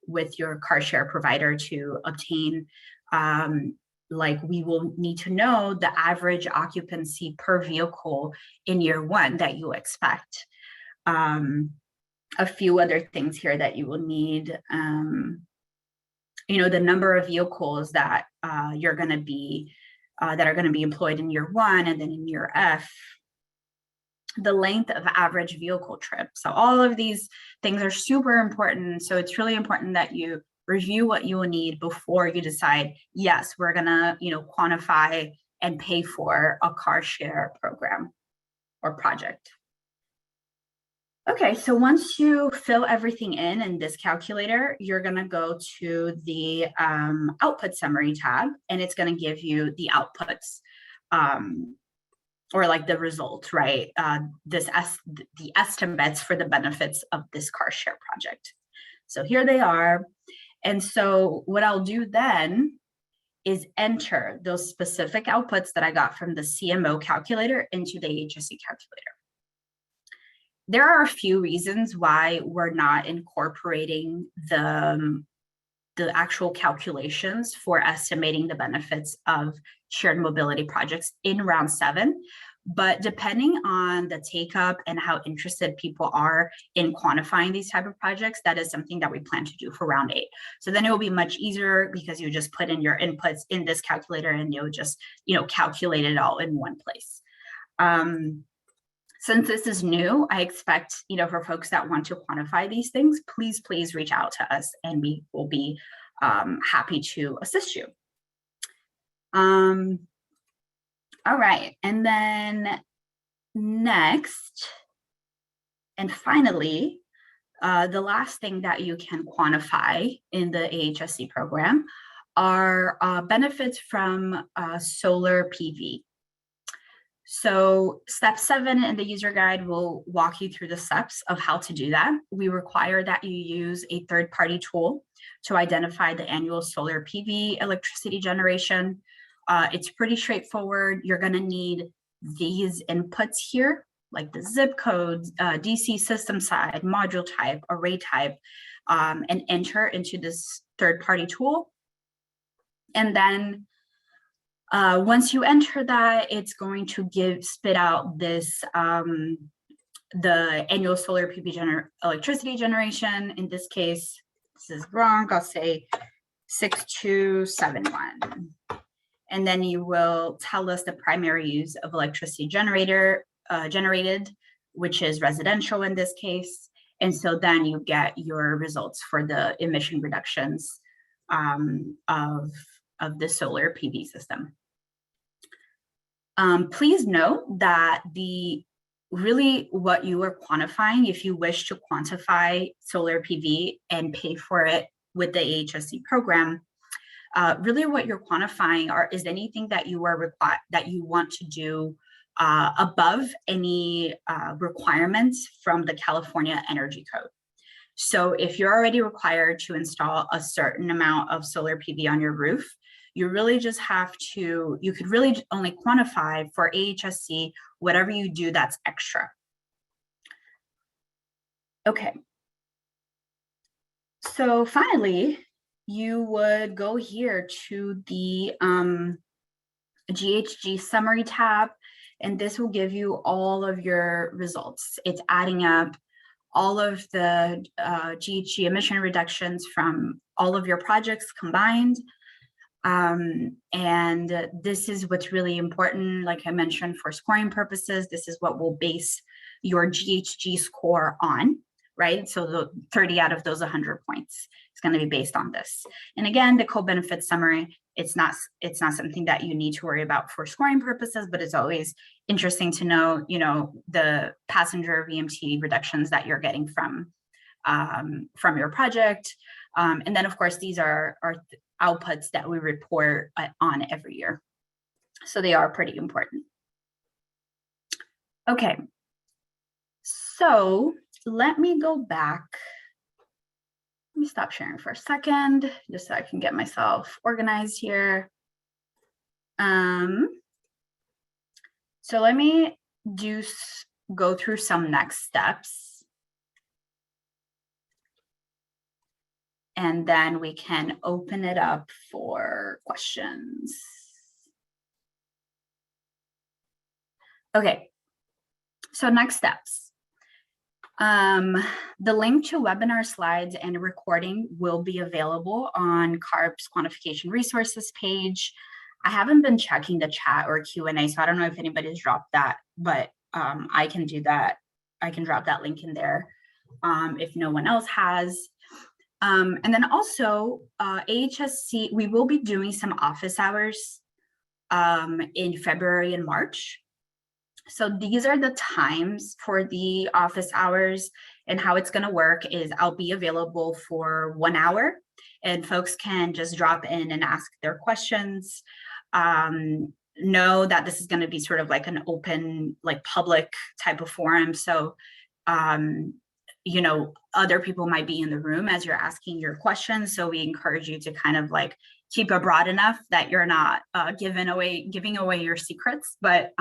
with your car share provider to obtain. Like we will need to know the average occupancy per vehicle in year one that you expect. A few other things here that you will need. You know, the number of vehicles that you're going to be that are going to be employed in year one, and then in year F, the length of average vehicle trip. So all of these things are super important. So it's really important that you review what you will need before you decide, yes, we're going to, you know, quantify and pay for a car share program or project. Okay, so once you fill everything in this calculator, you're going to go to the output summary tab, and it's going to give you the outputs or like the results, right? The estimates for the benefits of this car share project. So here they are. And so what I'll do then is enter those specific outputs that I got from the CMO calculator into the AHSC calculator. There are a few reasons why we're not incorporating the actual calculations for estimating the benefits of shared mobility projects in round 7. But depending on the take up and how interested people are in quantifying these type of projects, that is something that we plan to do for round 8. So then it will be much easier because you just put in your inputs in this calculator and you'll just, you know, calculate it all in one place. Since this is new, I expect, you know, for folks that want to quantify these things, please reach out to us and we will be happy to assist you. All right, and then next, and finally, the last thing that you can quantify in the AHSC program are benefits from solar PV. So step 7 in the user guide will walk you through the steps of how to do that. We require that you use a third-party tool to identify the annual solar PV electricity generation. It's pretty straightforward. You're going to need these inputs here, like the zip codes, DC system side, module type, array type, and enter into this third-party tool. And then once you enter that, it's going to spit out this, the annual solar PV electricity generation. In this case, this is wrong, I'll say 6271. And then you will tell us the primary use of electricity generated, which is residential in this case. And so then you get your results for the emission reductions of the solar PV system. Please note that what you are quantifying, if you wish to quantify solar PV and pay for it with the AHSC program, really what you're quantifying is anything that you want to do above any requirements from the California Energy Code. So if you're already required to install a certain amount of solar PV on your roof, you really just have to, you could really only quantify for AHSC whatever you do that's extra. Okay. So finally, you would go here to the GHG summary tab, and this will give you all of your results. It's adding up all of the GHG emission reductions from all of your projects combined. And this is what's really important. Like I mentioned, for scoring purposes, this is what we'll base your GHG score on, right? So the 30 out of those 100 points is going to be based on this. And again, the co-benefit summary, it's not something that you need to worry about for scoring purposes, but it's always interesting to know, the passenger VMT reductions that you're getting from your project. And then of course, these are outputs that we report on every year. So they are pretty important. Okay. So let me go back. Let me stop sharing for a second, just so I can get myself organized here. So let me go through some next steps. And then we can open it up for questions. Okay, so next steps. The link to webinar slides and recording will be available on CARB's quantification resources page. I haven't been checking the chat or Q&A, so I don't know if anybody's dropped that, but I can do that. I can drop that link in there if no one else has. And then also AHSC, we will be doing some office hours in February and March. So these are the times for the office hours, and how it's going to work is I'll be available for 1 hour and folks can just drop in and ask their questions. Know that this is going to be sort of like an open, like public type of forum. So, other people might be in the room as you're asking your questions. So we encourage you to kind of like keep it broad enough that you're not giving away your secrets, but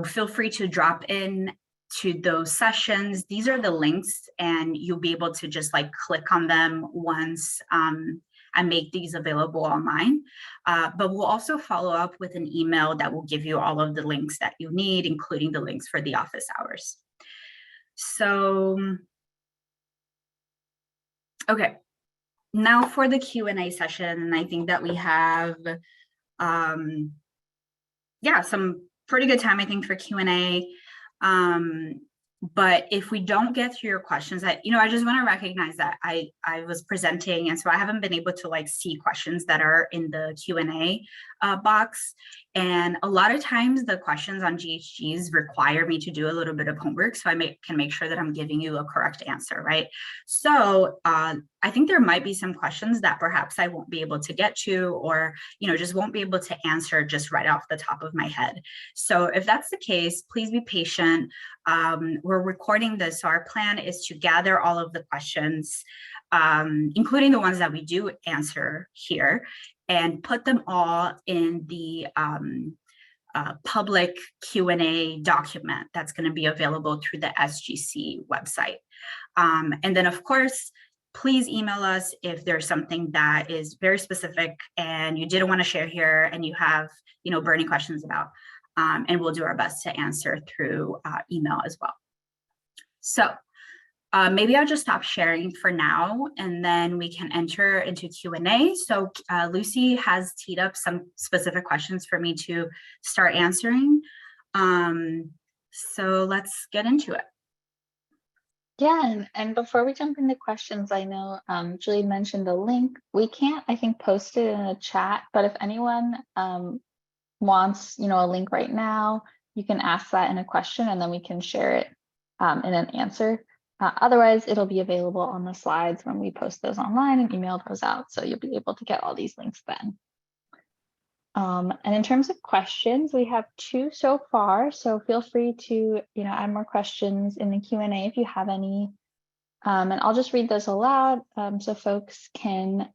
feel free to drop in to those sessions. These are the links, and you'll be able to just like click on them once I make these available online. But we'll also follow up with an email that will give you all of the links that you need, including the links for the office hours. So, okay, now for the Q&A session, and I think that we have, some pretty good time, I think, for Q&A. But if we don't get through your questions, I just want to recognize that I was presenting, and so I haven't been able to like see questions that are in the Q&A box. And a lot of times the questions on GHGs require me to do a little bit of homework, so I can make sure that I'm giving you a correct answer, right? So I think there might be some questions that perhaps I won't be able to get to, or just won't be able to answer just right off the top of my head. So if that's the case, please be patient. We're recording this, so our plan is to gather all of the questions, including the ones that we do answer here, and put them all in the public Q&A document that's going to be available through the SGC website. And then, of course, please email us if there's something that is very specific and you didn't want to share here and you have, burning questions about. And we'll do our best to answer through email as well. So maybe I'll just stop sharing for now, and then we can enter into Q&A. So Lucy has teed up some specific questions for me to start answering. So let's get into it. Yeah, and before we jump into questions, I know Julie mentioned the link. We can't, I think, post it in a chat, but if anyone wants, a link right now, you can ask that in a question, and then we can share it in an answer. Otherwise, it'll be available on the slides when we post those online and email those out. So you'll be able to get all these links then. And in terms of questions, we have 2 so far. So feel free to, add more questions in the Q&A if you have any. And I'll just read those aloud so folks can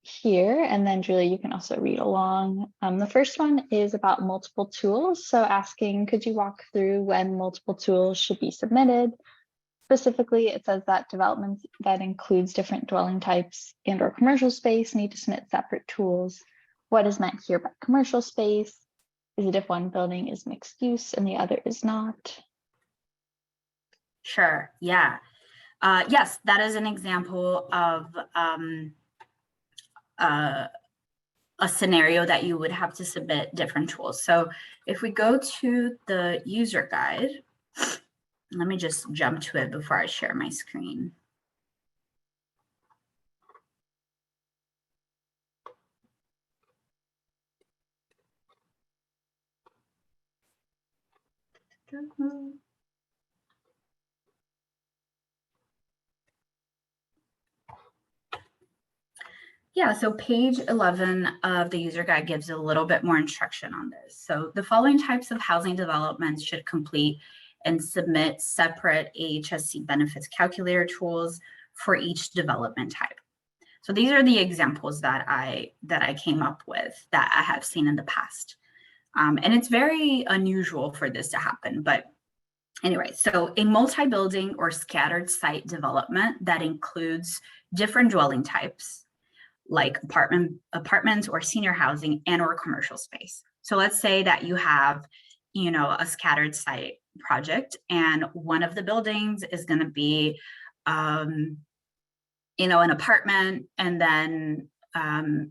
hear. And then Julie, you can also read along. The first one is about multiple tools. So asking, could you walk through when multiple tools should be submitted? Specifically, it says that developments that includes different dwelling types and or commercial space need to submit separate tools. What is meant here by commercial space? is it if one building is mixed use and the other is not? Sure, yeah. Yes, that is an example of a scenario that you would have to submit different tools. So if we go to the user guide, let me just jump to it before I share my screen. Yeah, so page 11 of the user guide gives a little bit more instruction on this. So the following types of housing developments should complete and submit separate AHSC benefits calculator tools for each development type. So these are the examples that I came up with that I have seen in the past. And it's very unusual for this to happen, but anyway, so a multi-building or scattered site development that includes different dwelling types, like apartments or senior housing and or commercial space. So let's say that you have, you know, a scattered site project, and one of the buildings is going to be, you know, an apartment, and then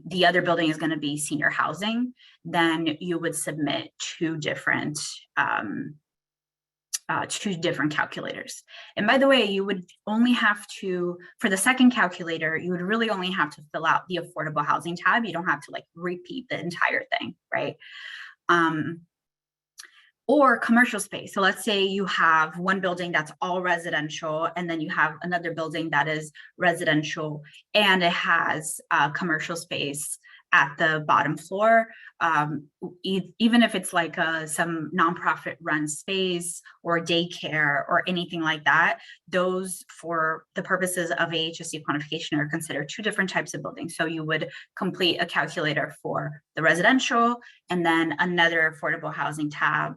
the other building is going to be senior housing. Then you would submit two different calculators. And by the way, you would only have to, for the second calculator, you would really only have to fill out the affordable housing tab. You don't have to like repeat the entire thing, right? Or commercial space. So let's say you have one building that's all residential, and then you have another building that is residential and it has commercial space at the bottom floor. Even if it's like some nonprofit run space or daycare or anything like that, those, for the purposes of AHSC quantification, are considered two different types of buildings. So you would complete a calculator for the residential and then another affordable housing tab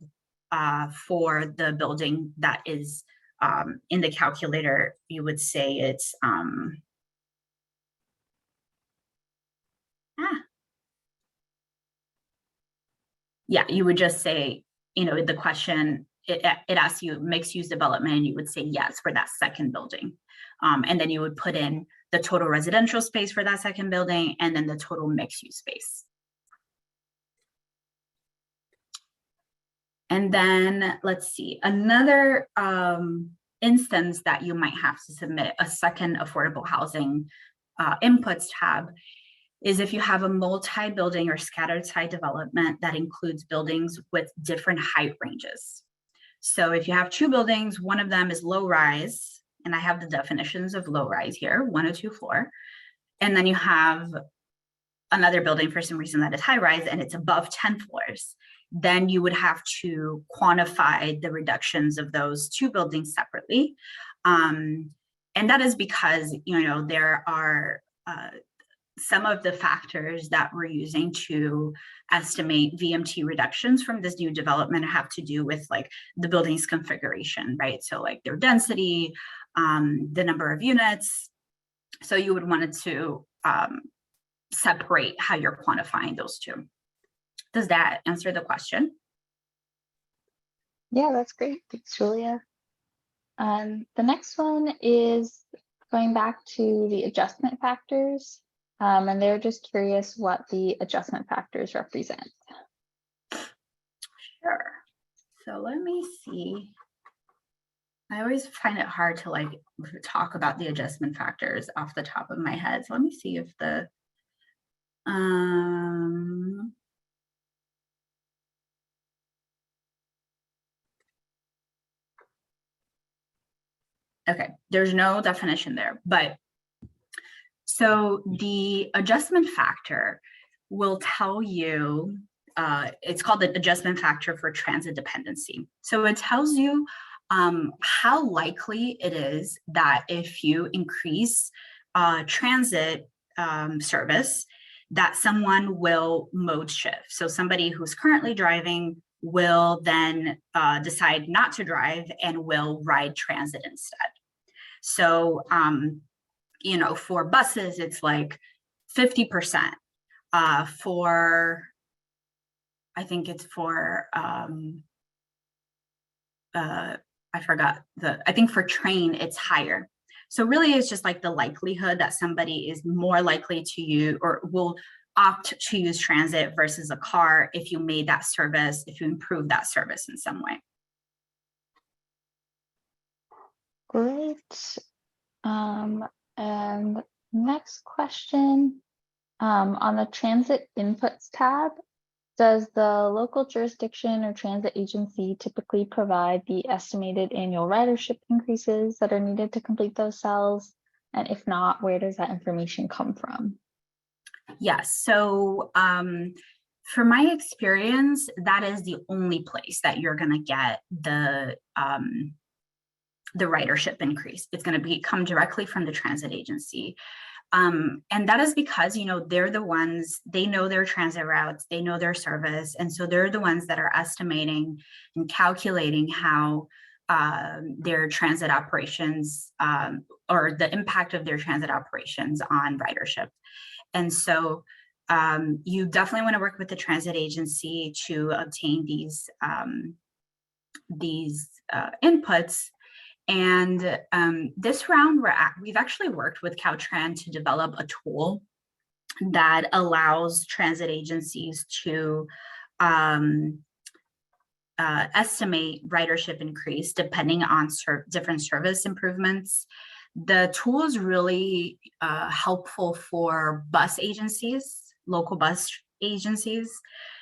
for the building that is in the calculator. You would say it's yeah, you would just say, you know, the question, it asks you mixed use development, and you would say yes for that second building. And then you would put in the total residential space for that second building and then the total mixed use space. And then let's see, another instance that you might have to submit a second affordable housing inputs tab is if you have a multi-building or scattered site development that includes buildings with different height ranges. So if you have two buildings, one of them is low rise, and I have the definitions of low rise here, 1 or 2 floor. And then you have another building for some reason that is high rise and it's above 10 floors. Then you would have to quantify the reductions of those two buildings separately. And that is because, you know, there are some of the factors that we're using to estimate VMT reductions from this new development have to do with like the building's configuration, right? So like their density, the number of units. So you would want to separate how you're quantifying those two. Does that answer the question? Yeah, that's great. Thanks, Julia. The next one is going back to the adjustment factors. And they're just curious what the adjustment factors represent. Sure. So let me see. I always find it hard to like talk about the adjustment factors off the top of my head. So let me see if the okay, there's no definition there, but so the adjustment factor will tell you, it's called the adjustment factor for transit dependency. So it tells you how likely it is that if you increase transit service, that someone will mode shift. So somebody who's currently driving will then decide not to drive and will ride transit instead. So, you know, for buses, it's like 50%. For, I think it's for, I forgot I think for train, it's higher. So really it's just like the likelihood that somebody is more likely to use or will opt to use transit versus a car if you made that service, if you improve that service in some way. Great. And next question, on the transit inputs tab, does the local jurisdiction or transit agency typically provide the estimated annual ridership increases that are needed to complete those cells? And if not, where does that information come from? Yes, so for my experience, that is the only place that you're gonna get the ridership increase. It's gonna come directly from the transit agency. And that is because, you know, they're the ones, they know their transit routes, they know their service. And so they're the ones that are estimating and calculating how their transit operations or the impact of their transit operations on ridership. And so you definitely want to work with the transit agency to obtain these inputs. And this round, we've actually worked with Caltrans to develop a tool that allows transit agencies to estimate ridership increase depending on different service improvements. The tool is really helpful for bus agencies, local bus agencies.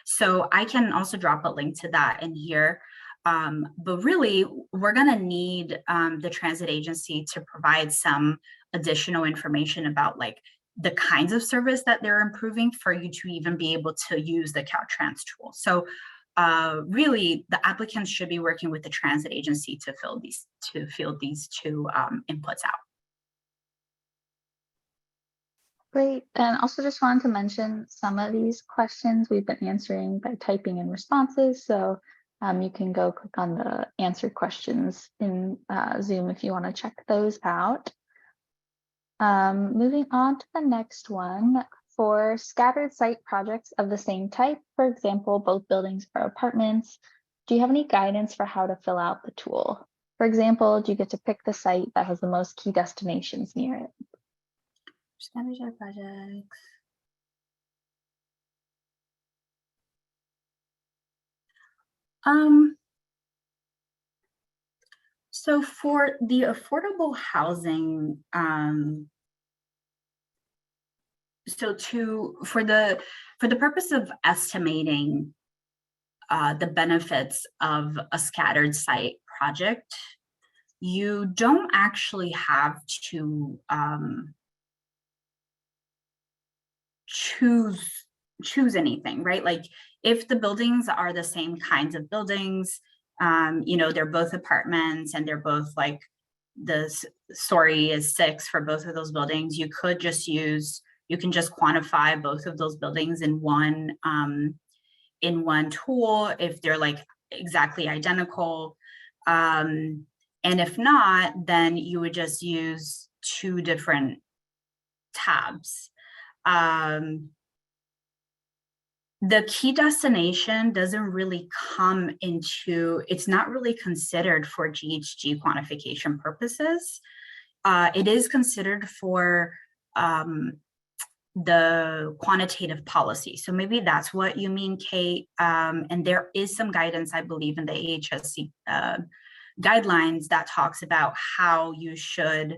So I can also drop a link to that in here. But really, we're going to need the transit agency to provide some additional information about like the kinds of service that they're improving for you to even be able to use the Caltrans tool. So really, the applicants should be working with the transit agency to fill these two inputs out. Great. And also just wanted to mention some of these questions we've been answering by typing in responses. So you can go click on the answered questions in Zoom if you want to check those out. Moving on to the next one. For scattered site projects of the same type, for example, both buildings are apartments, do you have any guidance for how to fill out the tool? For example, do you get to pick the site that has the most key destinations near it? Scattered site projects. So for the affordable housing, for the purpose of estimating the benefits of a scattered site project, you don't actually have to choose anything, right? Like if the buildings are the same kinds of buildings, you know, they're both apartments and they're both like the story is 6 for both of those buildings, you can just quantify both of those buildings in one tool if they're like exactly identical. And if not, then you would just use 2 different tabs. The key destination doesn't really come into, it's not really considered for GHG quantification purposes. It is considered for the quantitative policy. So maybe that's what you mean, Kate. And there is some guidance, I believe, in the AHSC guidelines that talks about how you should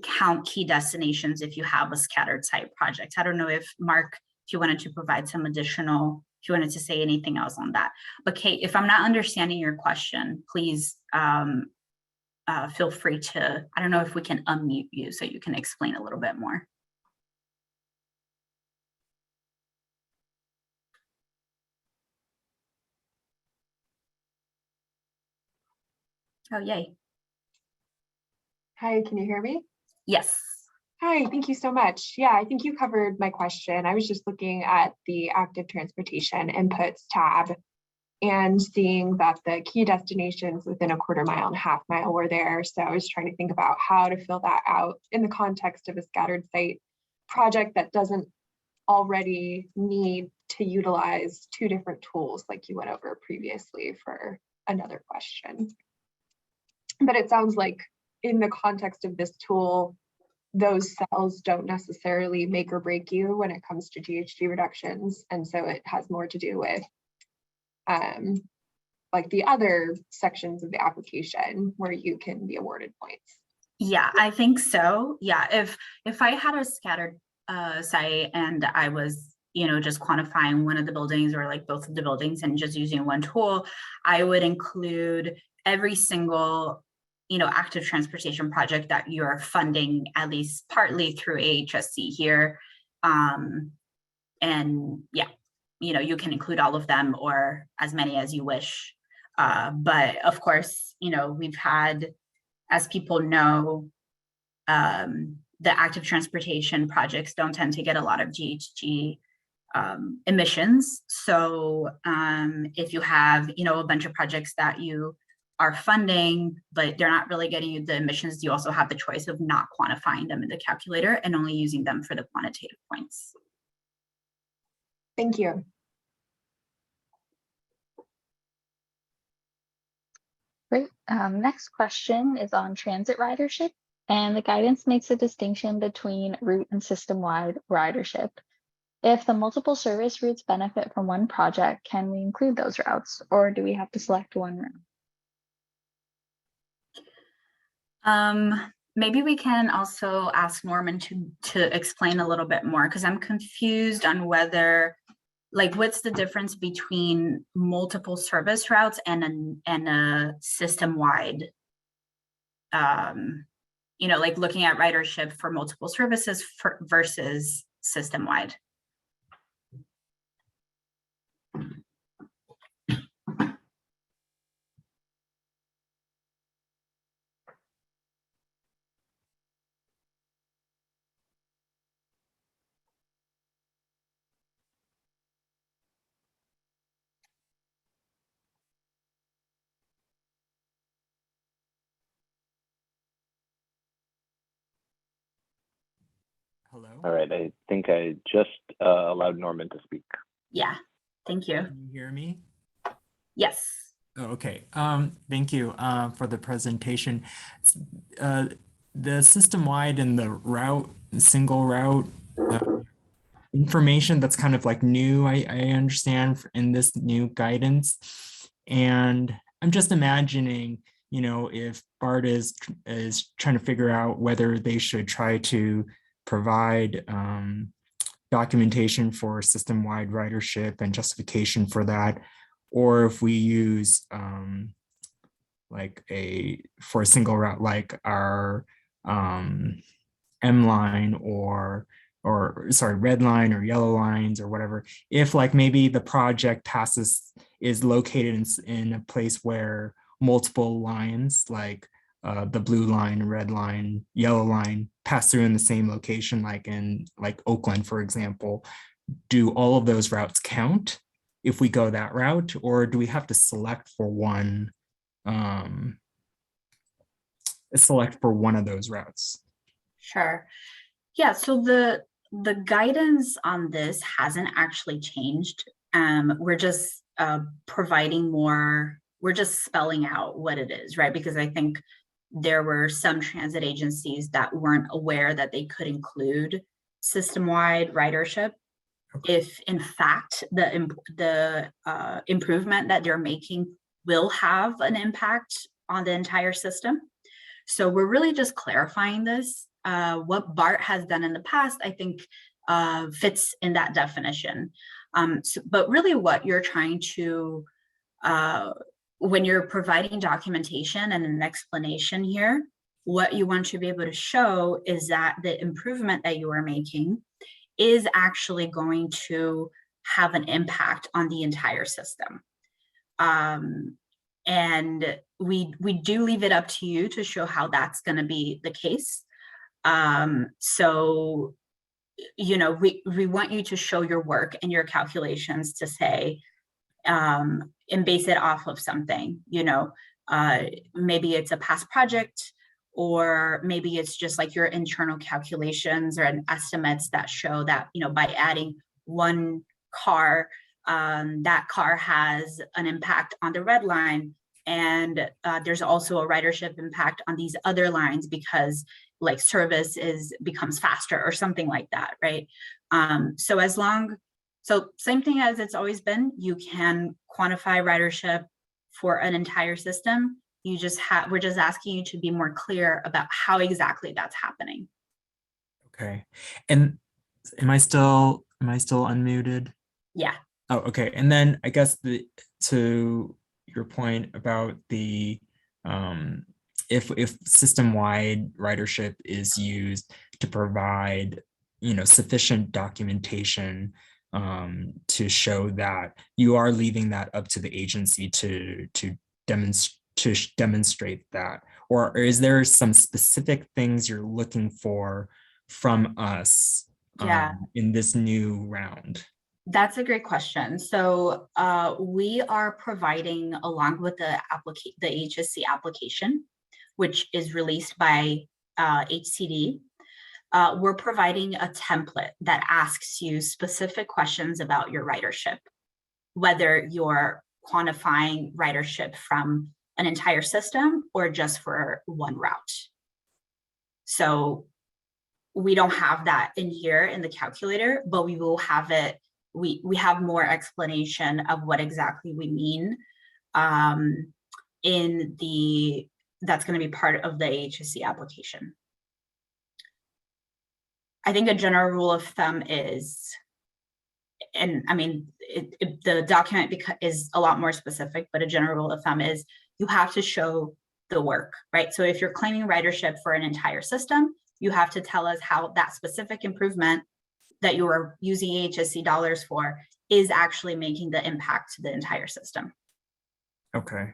count key destinations if you have a scattered site project. I don't know if Mark, if you wanted to provide some additional, if you wanted to say anything else on that. But Kate, if I'm not understanding your question, please feel free to, I don't know if we can unmute you so you can explain a little bit more. Oh, yay. Hi, can you hear me? Yes. Hi, thank you so much. Yeah, I think you covered my question. I was just looking at the active transportation inputs tab and seeing that the key destinations within a quarter mile and a half mile were there. So I was trying to think about how to fill that out in the context of a scattered site project that doesn't already need to utilize two different tools like you went over previously for another question. But it sounds like in the context of this tool, those cells don't necessarily make or break you when it comes to GHG reductions. And so it has more to do with like the other sections of the application where you can be awarded points. Yeah, I think so. Yeah, if I had a scattered site and I was, just quantifying one of the buildings or like both of the buildings and just using one tool, I would include every single, active transportation project that you're funding, at least partly through AHSC here. And yeah, you can include all of them or as many as you wish. But of course, we've had, as people know, the active transportation projects don't tend to get a lot of GHG emissions. So if you have, a bunch of projects that you are funding, but they're not really getting you the emissions, you also have the choice of not quantifying them in the calculator and only using them for the quantitative points. Thank you. Great. Next question is on transit ridership, and the guidance makes a distinction between route and system-wide ridership. If the multiple service routes benefit from one project, can we include those routes, or do we have to select one route? Maybe we can also ask Norman to explain a little bit more, because I'm confused on whether, like, what's the difference between multiple service routes and a system-wide, like looking at ridership for multiple services versus system-wide. Hello? All right, I think I just allowed Norman to speak. Yeah, thank you. Can you hear me? Yes. Oh, okay. Thank you for the presentation. The system-wide and the route, single route information that's kind of like new, I understand, in this new guidance. And I'm just imagining, if BART is trying to figure out whether they should try to provide documentation for system-wide ridership and justification for that, or if we use for a single route, like our M line or sorry, red line or yellow lines or whatever, if like maybe the project is located in a place where multiple lines, like the blue line, red line, yellow line pass through in the same location, like in Oakland, for example, do all of those routes count if we go that route, or do we have to select for one of those routes? Sure. Yeah, so the guidance on this hasn't actually changed. We're just providing more, we're just spelling out what it is, right? Because I think there were some transit agencies that weren't aware that they could include system-wide ridership. If in fact the improvement that they're making will have an impact on the entire system. So we're really just clarifying this. What BART has done in the past, I think, fits in that definition. But really what you're trying to, when you're providing documentation and an explanation here, what you want to be able to show is that the improvement that you are making is actually going to have an impact on the entire system. And we do leave it up to you to show how that's going to be the case. So, we want you to show your work and your calculations to say, and base it off of something, maybe it's a past project, or maybe it's just like your internal calculations or estimates that show that, by adding one car, that car has an impact on the red line. And there's also a ridership impact on these other lines because like service becomes faster or something like that, right? So same thing as it's always been, you can quantify ridership for an entire system. We're just asking you to be more clear about how exactly that's happening. Okay. And am I still unmuted? Yeah. Oh, okay. And then I guess to your point about the if system-wide ridership is used to provide sufficient documentation to show that you are leaving that up to the agency to demonstrate that, or is there some specific things you're looking for from us in this new round? That's a great question. So we are providing, along with the AHSC application, which is released by HCD, we're providing a template that asks you specific questions about your ridership, whether you're quantifying ridership from an entire system or just for one route. So we don't have that in here in the calculator, but we will have it. We have more explanation of what exactly we mean that's going to be part of the AHSC application. I think a general rule of thumb is, and I mean, the document is a lot more specific, but a general rule of thumb is you have to show the work, right? So if you're claiming ridership for an entire system, you have to tell us how that specific improvement that you are using AHSC dollars for is actually making the impact to the entire system. Okay.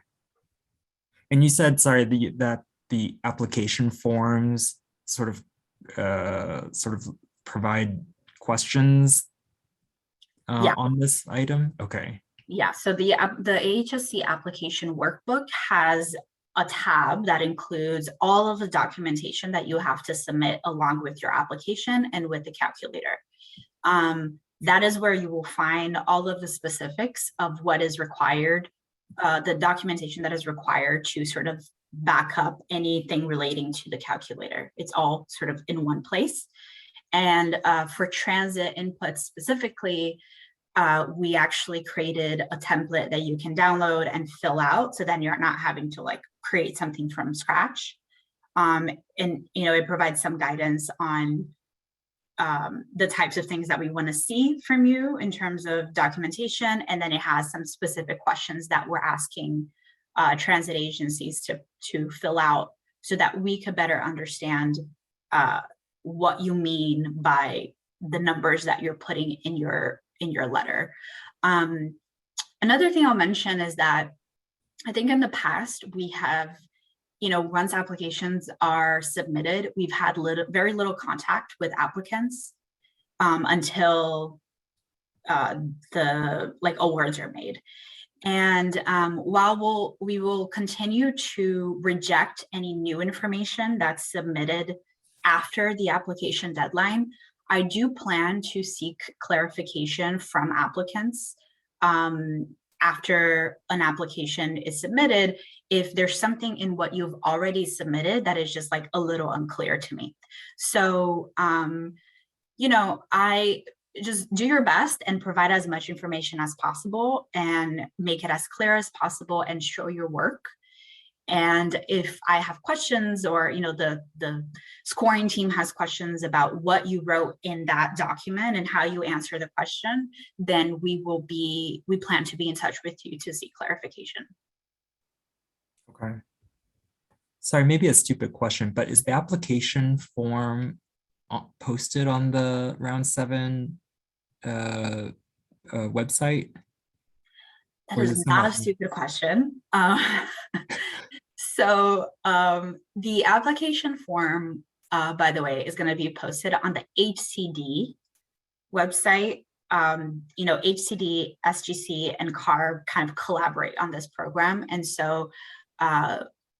And you said, sorry, that the application forms sort of provide questions on this item. Okay. Yeah. So the AHSC application workbook has a tab that includes all of the documentation that you have to submit along with your application and with the calculator. That is where you will find all of the specifics of what is required, the documentation that is required to sort of back up anything relating to the calculator. It's all sort of in one place. And for transit inputs specifically, we actually created a template that you can download and fill out, so then you're not having to like create something from scratch. And it provides some guidance on the types of things that we want to see from you in terms of documentation, and then it has some specific questions that we're asking transit agencies to fill out so that we could better understand what you mean by the numbers that you're putting in your letter. Another thing I'll mention is that I think in the past we have, once applications are submitted, we've had very little contact with applicants until the awards are made. And while we will continue to reject any new information that's submitted after the application deadline, I do plan to seek clarification from applicants after an application is submitted, if there's something in what you've already submitted that is just like a little unclear to me. So, I just do your best and provide as much information as possible and make it as clear as possible and show your work. And if I have questions, or the scoring team has questions about what you wrote in that document and how you answer the question, then we plan to be in touch with you to seek clarification. Okay. Sorry, maybe a stupid question, but is the application form posted on the Round 7 website? That is not a stupid question. So the application form, by the way, is going to be posted on the HCD website. HCD, SGC, and CARB kind of collaborate on this program. And so,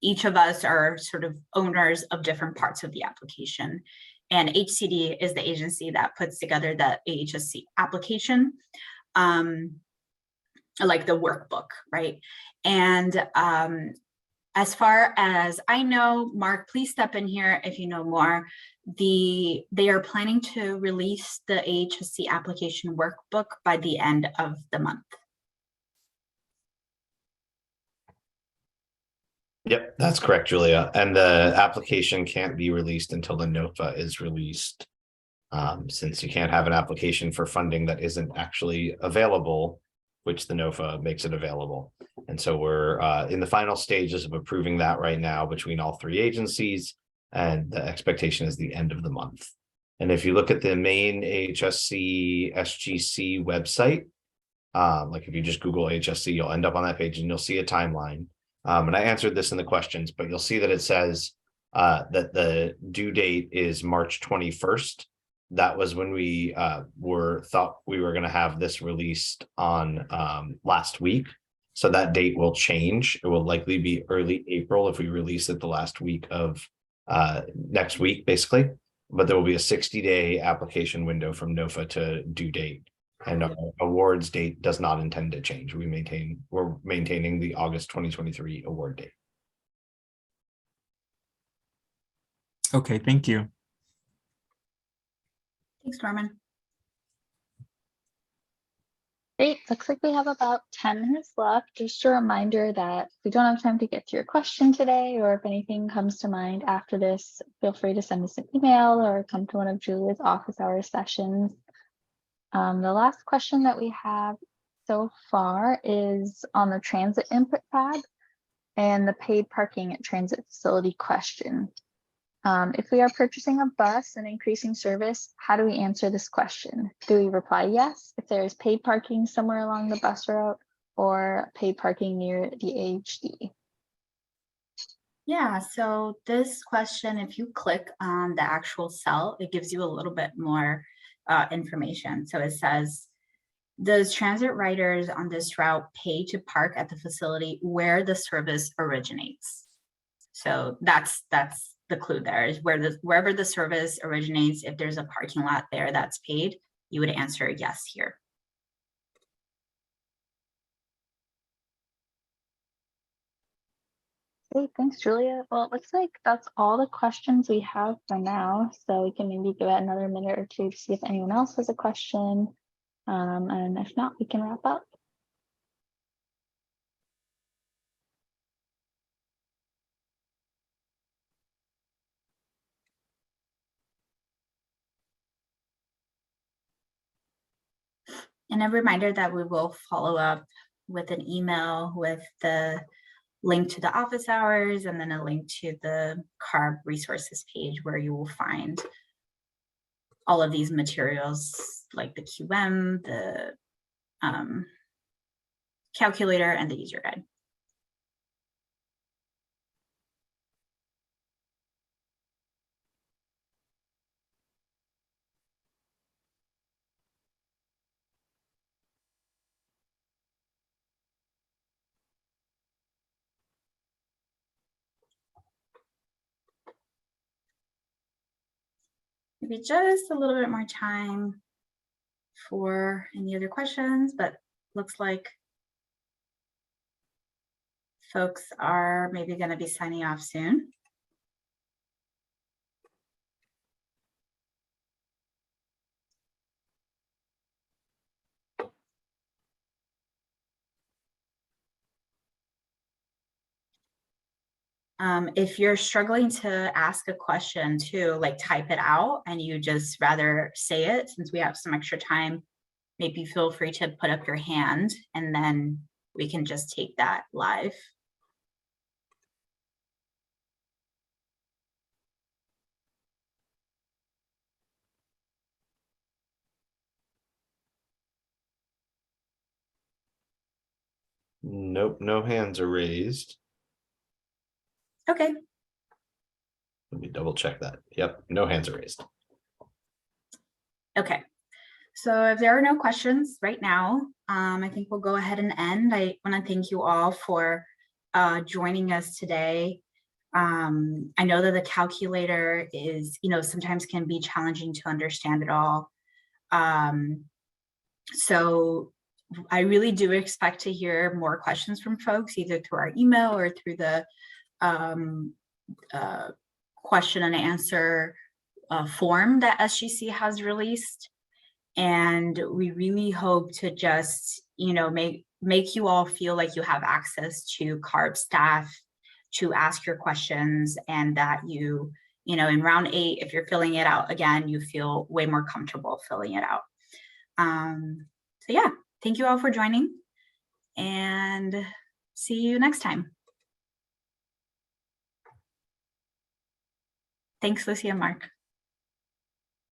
each of us are sort of owners of different parts of the application. And HCD is the agency that puts together the AHSC application, like the workbook, right? And as far as I know, Mark, please step in here if you know more. They are planning to release the AHSC application workbook by the end of the month. Yep, that's correct, Julia. And the application can't be released until the NOFA is released. Since you can't have an application for funding that isn't actually available, which the NOFA makes it available. And so we're in the final stages of approving that right now between all three agencies, and the expectation is the end of the month. And if you look at the main AHSC SGC website, like if you just Google AHSC, you'll end up on that page and you'll see a timeline. And I answered this in the questions, but you'll see that it says that the due date is March 21st. That was when we thought we were going to have this released on last week. So that date will change. It will likely be early April if we release it the last week of next week, basically. But there will be a 60-day application window from NOFA to due date. And our awards date does not intend to change. We're maintaining the August 2023 award date. Okay, thank you. Thanks, Norman. Great, looks like we have about 10 minutes left. Just a reminder that if we don't have time to get to your question today, or if anything comes to mind after this, feel free to send us an email or come to one of Julia's office hour sessions. The last question that we have so far is on the transit input tab and the paid parking at transit facility question. If we are purchasing a bus and increasing service, how do we answer this question? Do we reply yes if there is paid parking somewhere along the bus route, or paid parking near the AHD? Yeah, so this question, if you click on the actual cell, it gives you a little bit more information. So it says, does transit riders on this route pay to park at the facility where the service originates? So that's the clue there, is wherever the service originates. If there's a parking lot there that's paid, you would answer yes here. Great, thanks, Julia. Well, it looks like that's all the questions we have for now. So we can maybe give it another minute or two to see if anyone else has a question. And if not, we can wrap up. And a reminder that we will follow up with an email with the link to the office hours, and then a link to the CARB resources page where you will find all of these materials, like the QM, the calculator, and the user guide. Maybe just a little bit more time for any other questions, but looks like folks are maybe going to be signing off soon. If you're struggling to ask a question too, like type it out and you just rather say it, since we have some extra time, maybe feel free to put up your hand and then we can just take that live. Nope, no hands are raised. Okay. Let me double check that. Yep, no hands are raised. Okay. So if there are no questions right now, I think we'll go ahead and end. I want to thank you all for joining us today. I know that the calculator is, sometimes can be challenging to understand it all. So I really do expect to hear more questions from folks, either through our email or through the question and answer form that SGC has released. And we really hope to just, make you all feel like you have access to CARB staff to ask your questions, and that you, in round 8, if you're filling it out again, you feel way more comfortable filling it out. So yeah, thank you all for joining, and see you next time. Thanks, Lucy and Mark.